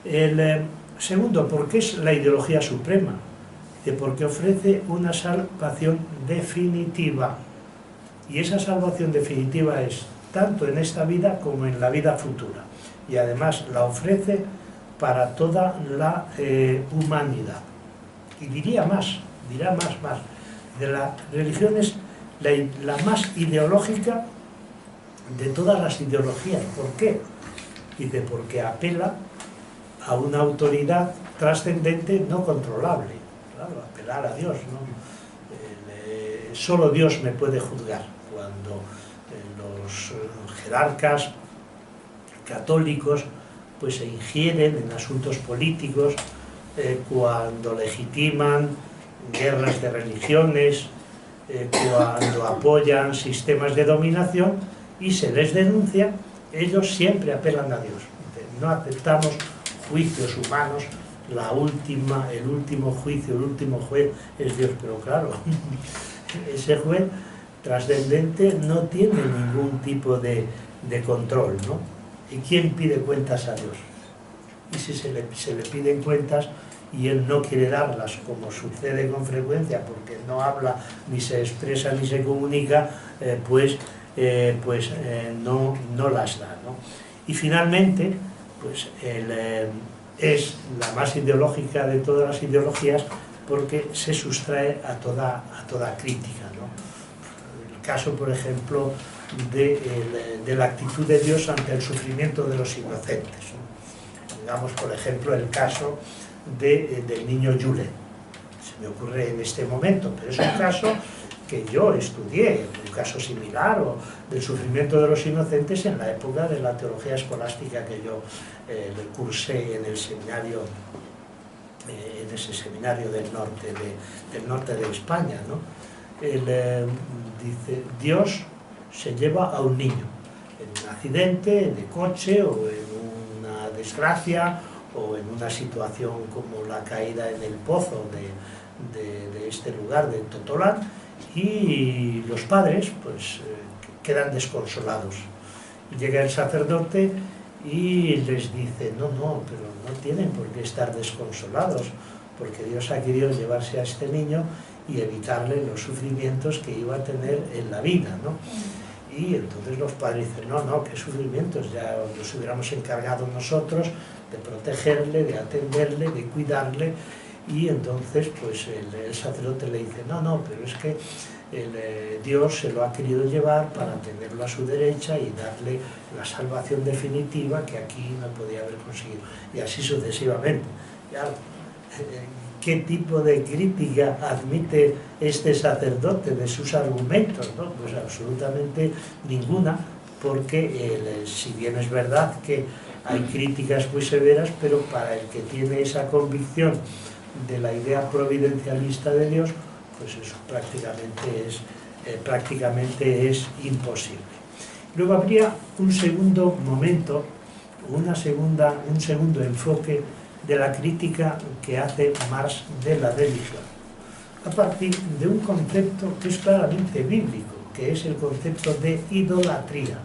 El segundo, ¿por qué es la ideología suprema? Porque ofrece una salvación definitiva. Y esa salvación definitiva es tanto en esta vida como en la vida futura. Y además la ofrece para toda la humanidad. Y dirá más. De la religión es la más ideológica de todas las ideologías. ¿Por qué? Dice, porque apela a una autoridad trascendente no controlable. Claro, apelar a Dios, ¿no? Solo Dios me puede juzgar. Cuando los jerarcas católicos pues se ingieren en asuntos políticos, cuando legitiman guerras de religiones, cuando apoyan sistemas de dominación y se les denuncia, ellos siempre apelan a Dios. No aceptamos juicios humanos, el último juicio, el último juez es Dios, pero claro, ese juez trascendente no tiene ningún tipo de control, ¿no? ¿Y quién pide cuentas a Dios? Y si se le piden cuentas y él no quiere darlas, como sucede con frecuencia, porque no habla, ni se expresa, ni se comunica, no las da, ¿no? Y finalmente, pues es la más ideológica de todas las ideologías porque se sustrae a toda crítica, ¿no? El caso, por ejemplo, de la actitud de Dios ante el sufrimiento de los inocentes, ¿no? Digamos, por ejemplo, el caso del niño Julen. Se me ocurre en este momento, pero es un caso que yo estudié, un caso similar, o del sufrimiento de los inocentes en la época de la teología escolástica que yo cursé en el seminario, en ese seminario del norte de España, ¿no? Dice, Dios se lleva a un niño en un accidente de coche o en una desgracia o en una situación como la caída en el pozo de este lugar, de Totolán, y los padres pues quedan desconsolados. Llega el sacerdote y les dice, no, pero no tienen por qué estar desconsolados, porque Dios ha querido llevarse a este niño y evitarle los sufrimientos que iba a tener en la vida, ¿no? Y entonces los padres dicen, no, qué sufrimientos, ya nos hubiéramos encargado nosotros de protegerle, de atenderle, de cuidarle. Y entonces pues el sacerdote le dice, no, pero es que Dios se lo ha querido llevar para tenerlo a su derecha y darle la salvación definitiva que aquí no podía haber conseguido. Y así sucesivamente. Claro, ¿qué tipo de crítica admite este sacerdote de sus argumentos, ¿no? Pues absolutamente ninguna, porque si bien es verdad que hay críticas muy severas, pero para el que tiene esa convicción de la idea providencialista de Dios, pues eso prácticamente es imposible. Luego habría un segundo momento, un segundo enfoque de la crítica que hace Marx de la religión, a partir de un concepto que es claramente bíblico, que es el concepto de idolatría.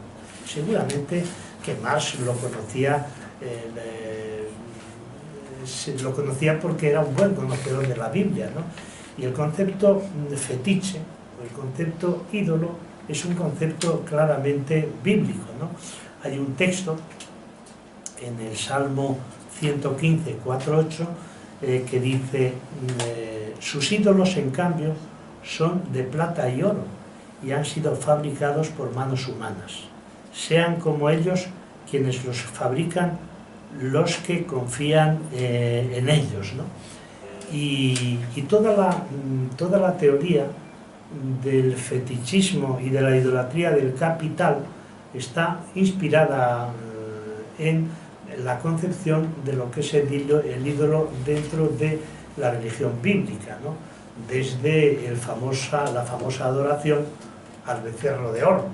Seguramente que Marx lo conocía porque era un buen conocedor de la Biblia, ¿no? Y el concepto fetiche, o el concepto ídolo, es un concepto claramente bíblico, ¿no? Hay un texto en el Salmo 115, 4-8, que dice, sus ídolos en cambio son de plata y oro y han sido fabricados por manos humanas. Sean como ellos quienes los fabrican, los que confían en ellos, ¿no? Y toda la teoría del fetichismo y de la idolatría del capital está inspirada en la concepción de lo que es el ídolo dentro de la religión bíblica, ¿no? Desde la famosa adoración al becerro de oro.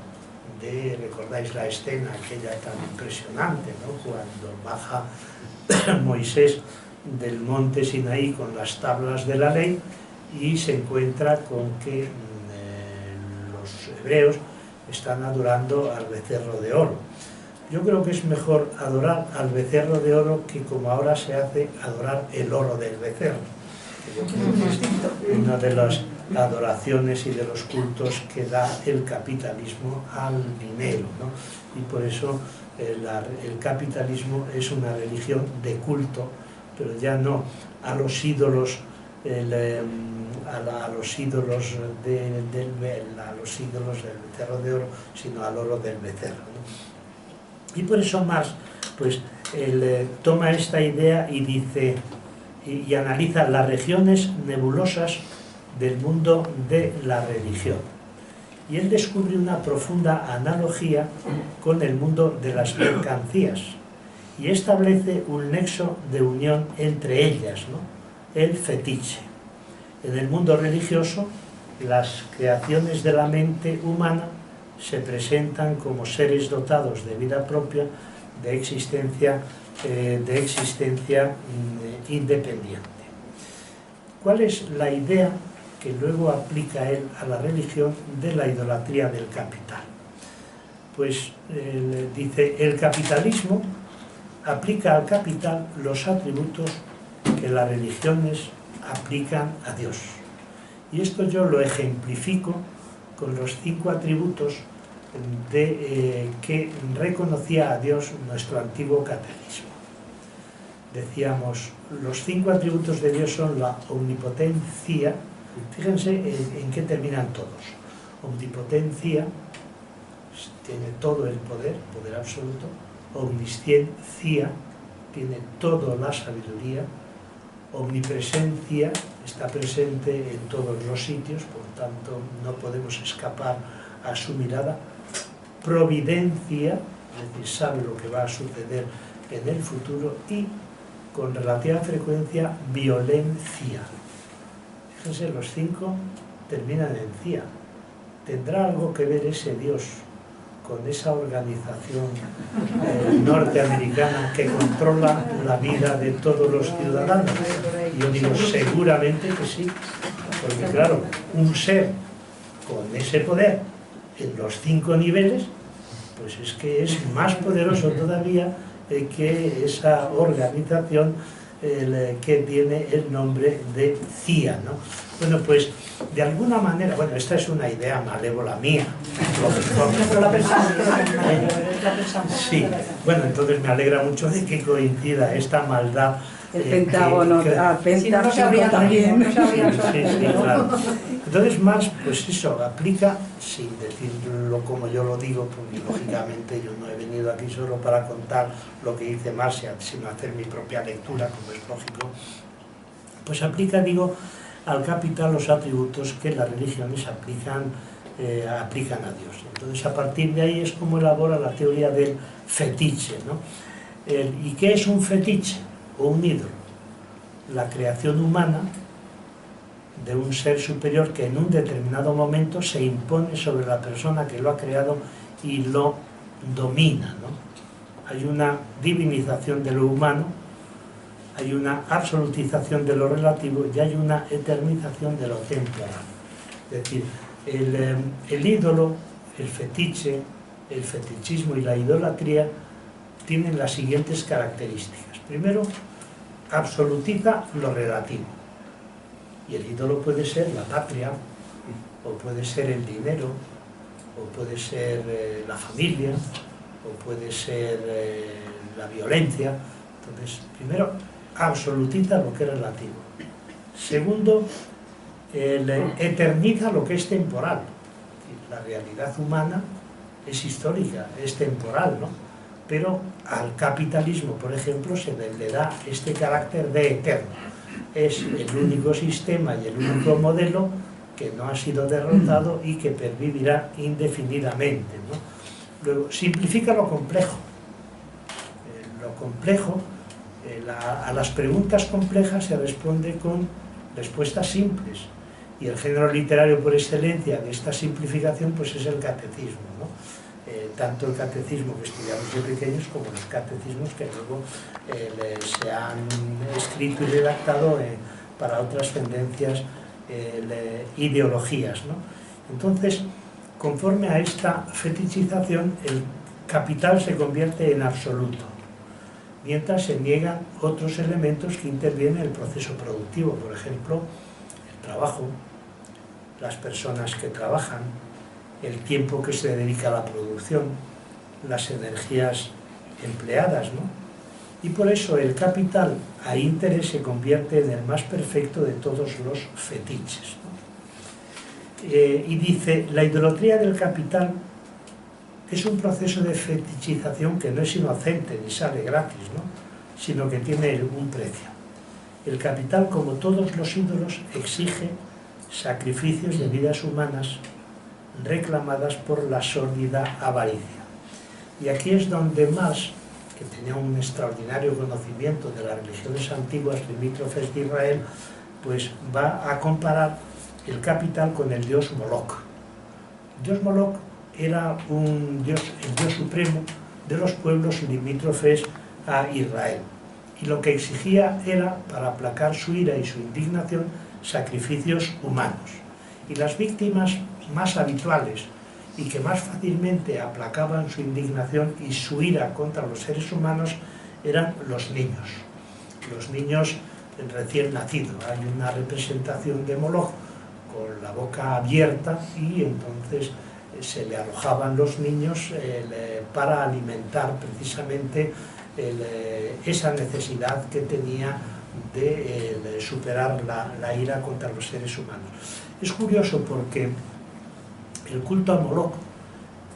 ¿Recordáis la escena aquella tan impresionante, ¿no? Cuando baja Moisés del monte Sinaí con las tablas de la ley y se encuentra con que los hebreos están adorando al becerro de oro. Yo creo que es mejor adorar al becerro de oro que, como ahora se hace, adorar el oro del becerro. Yo creo que es una de las adoraciones y de los cultos que da el capitalismo al dinero, ¿no? Y por eso el capitalismo es una religión de culto, pero ya no a los ídolos, a los ídolos del becerro de oro, sino al oro del becerro, ¿no? Y por eso Marx pues, toma esta idea y dice y analiza las regiones nebulosas del mundo de la religión. Y él descubre una profunda analogía con el mundo de las mercancías y establece un nexo de unión entre ellas, ¿no? El fetiche. En el mundo religioso, las creaciones de la mente humana se presentan como seres dotados de vida propia, de existencia independiente. ¿Cuál es la idea que luego aplica él a la religión de la idolatría del capital? Pues dice, el capitalismo aplica al capital los atributos que las religiones aplican a Dios. Y esto yo lo ejemplifico con los 5 atributos que reconocía a Dios nuestro antiguo catecismo. Decíamos, los 5 atributos de Dios son la omnipotencia. Fíjense en qué terminan todos. Omnipotencia, tiene todo el poder absoluto. Omnisciencia, tiene toda la sabiduría. Omnipresencia, está presente en todos los sitios, por tanto no podemos escapar a su mirada. Providencia, es decir, sabe lo que va a suceder en el futuro. Y con relativa frecuencia, violencia. Fíjense, los 5 terminan en cia. ¿Tendrá algo que ver ese Dios con esa organización norteamericana que controla la vida de todos los ciudadanos? Yo digo, seguramente que sí, porque claro, un ser con ese poder en los 5 niveles, pues es que es más poderoso todavía que esa organización que tiene el nombre de CIA, ¿no? Bueno, pues de alguna manera, bueno, esta es una idea malévola mía. Pero la pensamos. Sí, bueno, entonces me alegra mucho de que coincida esta maldad. El Pentágono, no sabría también. Sí, claro. Entonces Marx, pues eso, aplica, sin decirlo como yo lo digo, porque lógicamente yo no he venido aquí solo para contar lo que dice Marx, sino hacer mi propia lectura, como es lógico, pues aplica, digo, al capital los atributos que las religiones aplican a Dios. Entonces a partir de ahí es como elabora la teoría del fetiche, ¿no? ¿Y qué es un fetiche o un ídolo? La creación humana de un ser superior que en un determinado momento se impone sobre la persona que lo ha creado y lo domina, ¿no? Hay una divinización de lo humano, hay una absolutización de lo relativo y hay una eternización de lo temporal. Es decir, el ídolo, el fetiche, el fetichismo y la idolatría tienen las siguientes características. Primero, absolutiza lo relativo. Y el ídolo puede ser la patria, o puede ser el dinero, o puede ser la familia, o puede ser la violencia. Entonces, primero, absolutiza lo que es relativo. Segundo, eterniza lo que es temporal. La realidad humana es histórica, es temporal, ¿no? Pero al capitalismo, por ejemplo, se le da este carácter de eterno. Es el único sistema y el único modelo que no ha sido derrotado y que pervivirá indefinidamente, ¿no? Luego, simplifica lo complejo. A las preguntas complejas se responde con respuestas simples. Y el género literario por excelencia de esta simplificación pues es el catecismo, ¿no? Tanto el catecismo que estudiamos de pequeños como los catecismos que luego se han escrito y redactado para otras tendencias, ideologías, ¿no? Entonces, conforme a esta fetichización, el capital se convierte en absoluto, mientras se niegan otros elementos que intervienen en el proceso productivo, por ejemplo, el trabajo, las personas que trabajan, el tiempo que se dedica a la producción, las energías empleadas, ¿no? Y por eso el capital a interés se convierte en el más perfecto de todos los fetiches, ¿no? Y dice, la idolatría del capital es un proceso de fetichización que no es inocente ni sale gratis, ¿no? Sino que tiene un precio. El capital, como todos los ídolos, exige sacrificios de vidas humanas reclamadas por la sórdida avaricia. Y aquí es donde Marx, que tenía un extraordinario conocimiento de las religiones antiguas limítrofes de Israel, pues va a comparar el capital con el dios Moloch. El dios Moloch era el dios supremo de los pueblos limítrofes a Israel. Y lo que exigía era, para aplacar su ira y su indignación, sacrificios humanos. Y las víctimas más habituales y que más fácilmente aplacaban su indignación y su ira contra los seres humanos eran los niños recién nacidos. Hay una representación de Moloch con la boca abierta y entonces se le arrojaban los niños para alimentar precisamente esa necesidad que tenía de superar la ira contra los seres humanos. Es curioso porque el culto a Moloch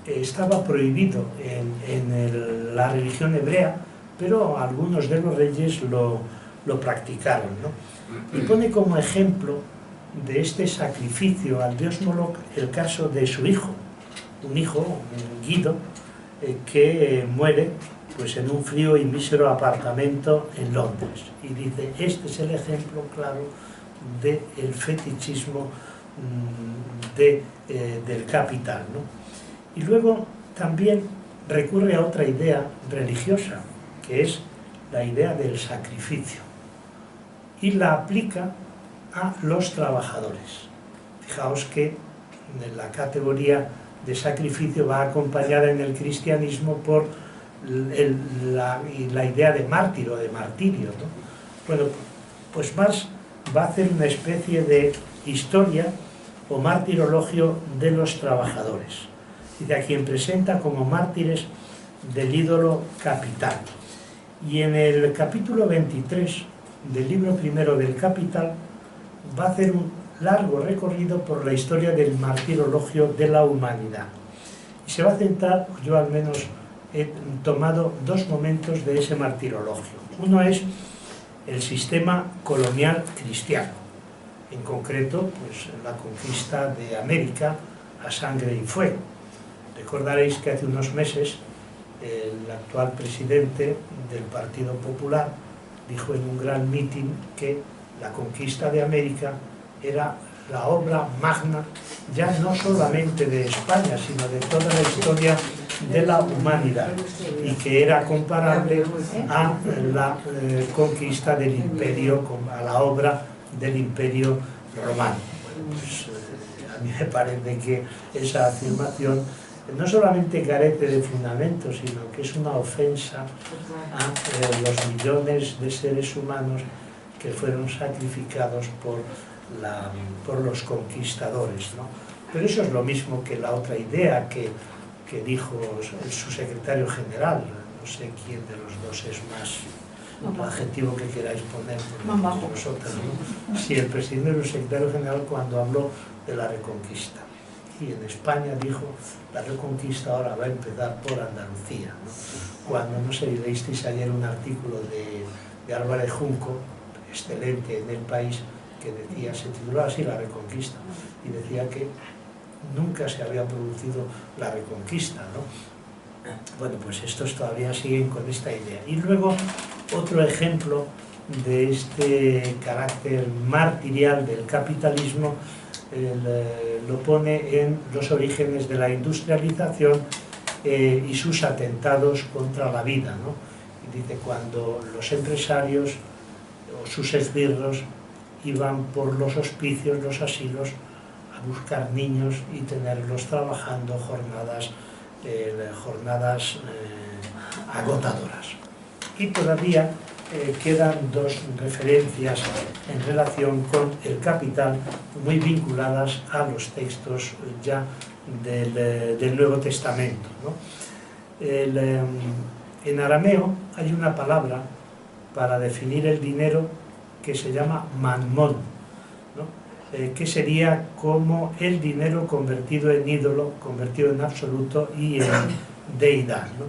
estaba prohibido en la religión hebrea, pero algunos de los reyes lo practicaron, ¿no? Y pone como ejemplo de este sacrificio al dios Moloch el caso de su hijo, un Guido, que muere pues en un frío y mísero apartamento en Londres. Y dice, este es el ejemplo claro del fetichismo del capital, ¿no? Y luego también recurre a otra idea religiosa, que es la idea del sacrificio, y la aplica a los trabajadores. Fijaos que la categoría de sacrificio va acompañada en el cristianismo por la idea de mártir o de martirio, ¿no? Bueno, pues Marx va a hacer una especie de historia o martirologio de los trabajadores, y a quien presenta como mártires del ídolo capital. Y en el capítulo 23 del libro primero del Capital va a hacer un largo recorrido por la historia del martirologio de la humanidad. Y se va a centrar, yo al menos he tomado dos momentos de ese martirologio. Uno es el sistema colonial cristiano, en concreto pues, la conquista de América a sangre y fuego. Recordaréis que hace unos meses el actual presidente del Partido Popular dijo en un gran mitin que la conquista de América era la obra magna ya no solamente de España, sino de toda la historia de la humanidad, y que era comparable a la conquista del imperio, a la obra del imperio romano. Pues, a mí me parece que esa afirmación no solamente carece de fundamento, sino que es una ofensa a los millones de seres humanos que fueron sacrificados por los conquistadores, ¿no? Pero eso es lo mismo que la otra idea que dijo su secretario general, no sé quién de los dos es más, el adjetivo que queráis poner vosotros, ¿no? Sí, el presidente del secretario general cuando habló de la Reconquista. Y en España dijo, la Reconquista ahora va a empezar por Andalucía, ¿no? Cuando, no sé, leísteis ayer un artículo de Álvarez Junco, excelente en El País, que decía, se titulaba así La Reconquista, y decía que nunca se había producido la Reconquista, ¿no? Bueno, pues estos todavía siguen con esta idea. Y luego, otro ejemplo de este carácter martirial del capitalismo lo pone en Los orígenes de la industrialización y sus atentados contra la vida, ¿no? Y dice, cuando los empresarios o sus esbirros iban por los hospicios, los asilos, a buscar niños y tenerlos trabajando jornadas agotadoras. Y todavía quedan dos referencias en relación con el Capital, muy vinculadas a los textos ya del Nuevo Testamento, ¿no? En arameo hay una palabra para definir el dinero que se llama mamón, ¿no? Que sería como el dinero convertido en ídolo, convertido en absoluto y en deidad, ¿no?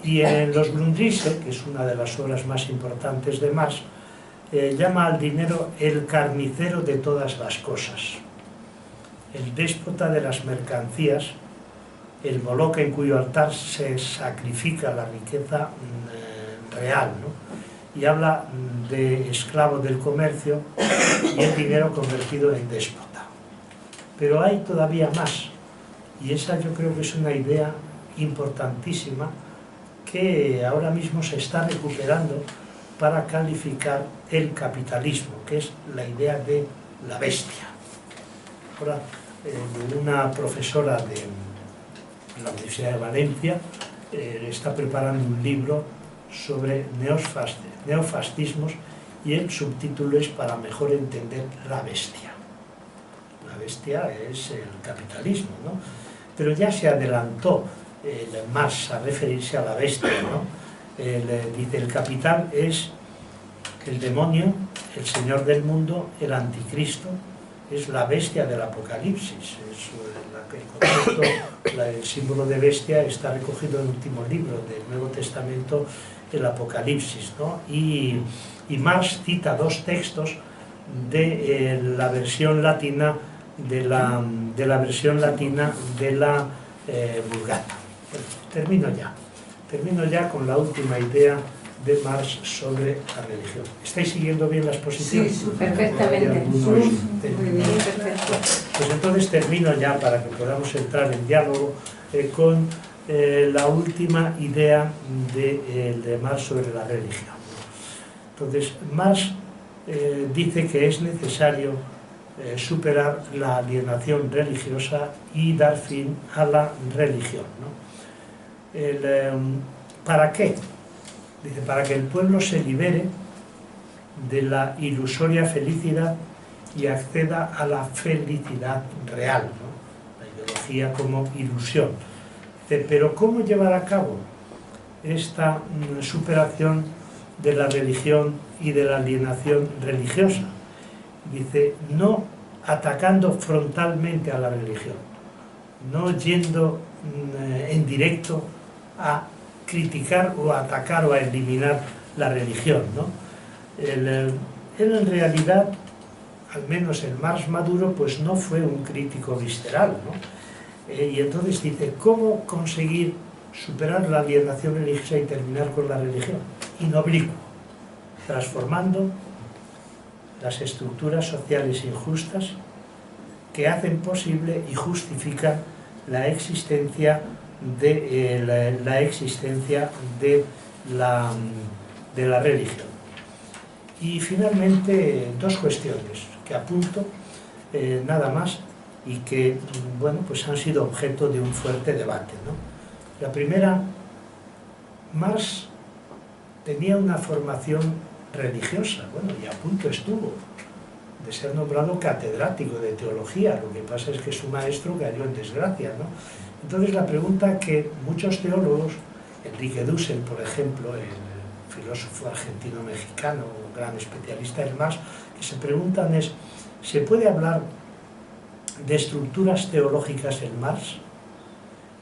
Y en Los Grundrisse, que es una de las obras más importantes de Marx, llama al dinero el carnicero de todas las cosas, el déspota de las mercancías, el Moloch en cuyo altar se sacrifica la riqueza real, ¿no? Y habla de esclavo del comercio y el dinero convertido en déspota. Pero hay todavía más, y esa yo creo que es una idea importantísima que ahora mismo se está recuperando para calificar el capitalismo, que es la idea de la bestia. Ahora, una profesora de la Universidad de Valencia está preparando un libro sobre neofascismos y el subtítulo es para mejor entender la bestia. La bestia es el capitalismo, ¿no? Pero ya se adelantó Marx a referirse a la bestia, ¿no? Dice, el capital es el demonio, el señor del mundo, el anticristo, es la bestia del Apocalipsis. El símbolo de bestia está recogido en el último libro del Nuevo Testamento, el Apocalipsis, ¿no? Y Marx cita dos textos de la versión latina de la Vulgata. Termino ya con la última idea de Marx sobre la religión. ¿Estáis siguiendo bien la exposición? Sí, perfectamente. Muy bien, perfecto. Pues entonces termino ya para que podamos entrar en diálogo con la última idea de Marx sobre la religión. Entonces, Marx dice que es necesario superar la alienación religiosa y dar fin a la religión, ¿no? ¿Para qué? Dice, para que el pueblo se libere de la ilusoria felicidad y acceda a la felicidad real, ¿no? La ideología como ilusión. Dice, pero ¿cómo llevar a cabo esta superación de la religión y de la alienación religiosa? Dice, no atacando frontalmente a la religión, no yendo en directo a criticar o a atacar o a eliminar la religión, ¿no? Él en realidad, al menos el Marx maduro, pues no fue un crítico visceral, ¿no? Y entonces dice, ¿cómo conseguir superar la alienación religiosa y terminar con la religión? Inoblicuo, transformando las estructuras sociales injustas que hacen posible y justifican la existencia de la religión. Y finalmente dos cuestiones que apunto nada más y que, bueno, pues han sido objeto de un fuerte debate, ¿no? La primera, Marx tenía una formación religiosa, bueno, y a punto estuvo de ser nombrado catedrático de teología, lo que pasa es que su maestro cayó en desgracia, ¿no? Entonces la pregunta que muchos teólogos Enrique Dussel, por ejemplo, el filósofo argentino-mexicano, un gran especialista del Marx, que se preguntan es, ¿se puede hablar de estructuras teológicas en Marx?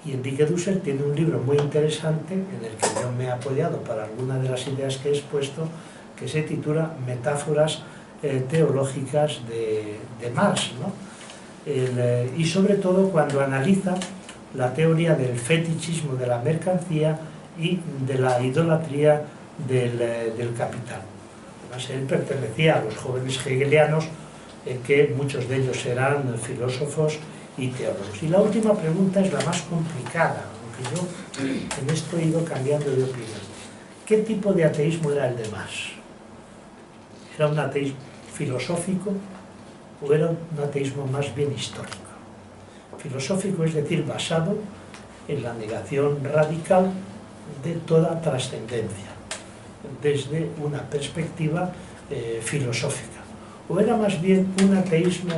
Y Enrique Dussel tiene un libro muy interesante en el que yo me he apoyado para algunas de las ideas que he expuesto, que se titula Metáforas teológicas de Marx, ¿no? Y sobre todo cuando analiza la teoría del fetichismo de la mercancía y de la idolatría del capital. Además, él pertenecía a los jóvenes hegelianos, que muchos de ellos eran filósofos y teólogos. Y la última pregunta es la más complicada, aunque yo en esto he ido cambiando de opinión. ¿Qué tipo de ateísmo era el de Marx? ¿Era un ateísmo filosófico o era un ateísmo más bien histórico? Filosófico, es decir, basado en la negación radical de toda trascendencia, desde una perspectiva filosófica. ¿O era más bien un ateísmo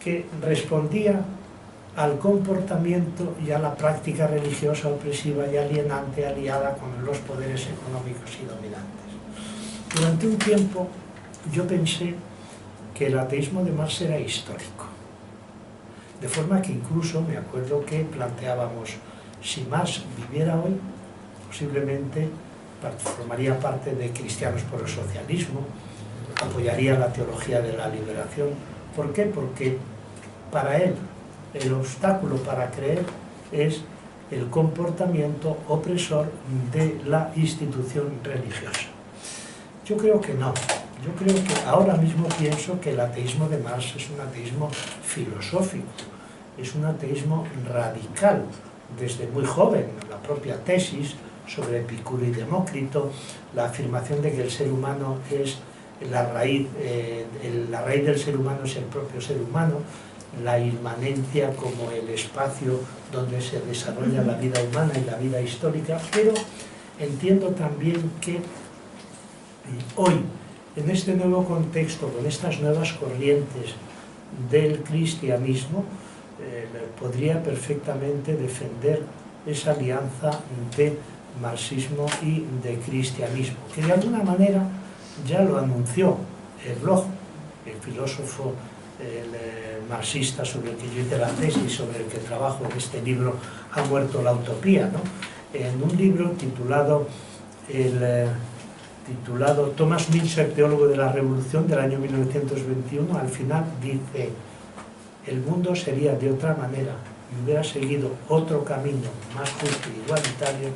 que respondía al comportamiento y a la práctica religiosa opresiva y alienante aliada con los poderes económicos y dominantes? Durante un tiempo yo pensé que el ateísmo de Marx era histórico, de forma que incluso me acuerdo que planteábamos, si Marx viviera hoy, posiblemente formaría parte de Cristianos por el Socialismo, apoyaría la teología de la liberación. ¿Por qué? Porque para él el obstáculo para creer es el comportamiento opresor de la institución religiosa. Yo creo que no. Yo creo que ahora mismo pienso que el ateísmo de Marx es un ateísmo filosófico, es un ateísmo radical, desde muy joven, la propia tesis sobre Epicuro y Demócrito, la afirmación de que el ser humano es la raíz del ser humano es el propio ser humano, la inmanencia como el espacio donde se desarrolla la vida humana y la vida histórica, pero entiendo también que hoy, en este nuevo contexto, con estas nuevas corrientes del cristianismo, podría perfectamente defender esa alianza de marxismo y de cristianismo, que de alguna manera ya lo anunció Bloch, el filósofo marxista sobre el que yo hice la tesis, sobre el que trabajo en este libro, Ha muerto la utopía, ¿no? En un libro titulado Thomas Müntzer, teólogo de la Revolución, del año 1921, al final dice: el mundo sería de otra manera y hubiera seguido otro camino más justo y igualitario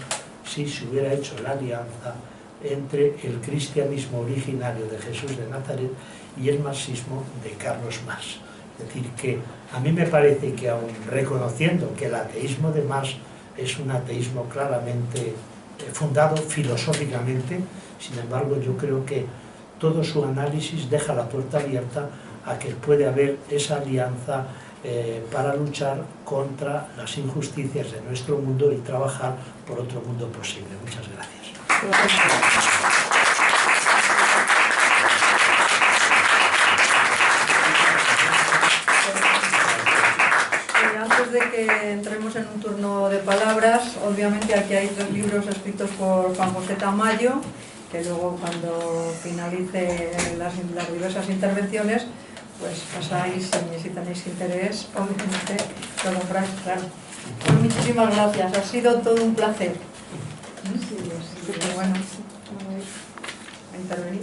si se hubiera hecho la alianza entre el cristianismo originario de Jesús de Nazaret y el marxismo de Carlos Marx. Es decir, que a mí me parece que, aun reconociendo que el ateísmo de Marx es un ateísmo claramente fundado filosóficamente, sin embargo yo creo que todo su análisis deja la puerta abierta a que puede haber esa alianza para luchar contra las injusticias de nuestro mundo y trabajar por otro mundo posible. Muchas gracias. Antes de que entremos en un turno de palabras, obviamente aquí hay 3 libros escritos por Juan José Tamayo, que luego, cuando finalice las diversas intervenciones, pues pasáis, si tenéis interés, obviamente lo compráis, claro. Pues muchísimas gracias, ha sido todo un placer. Bueno, a intervenir.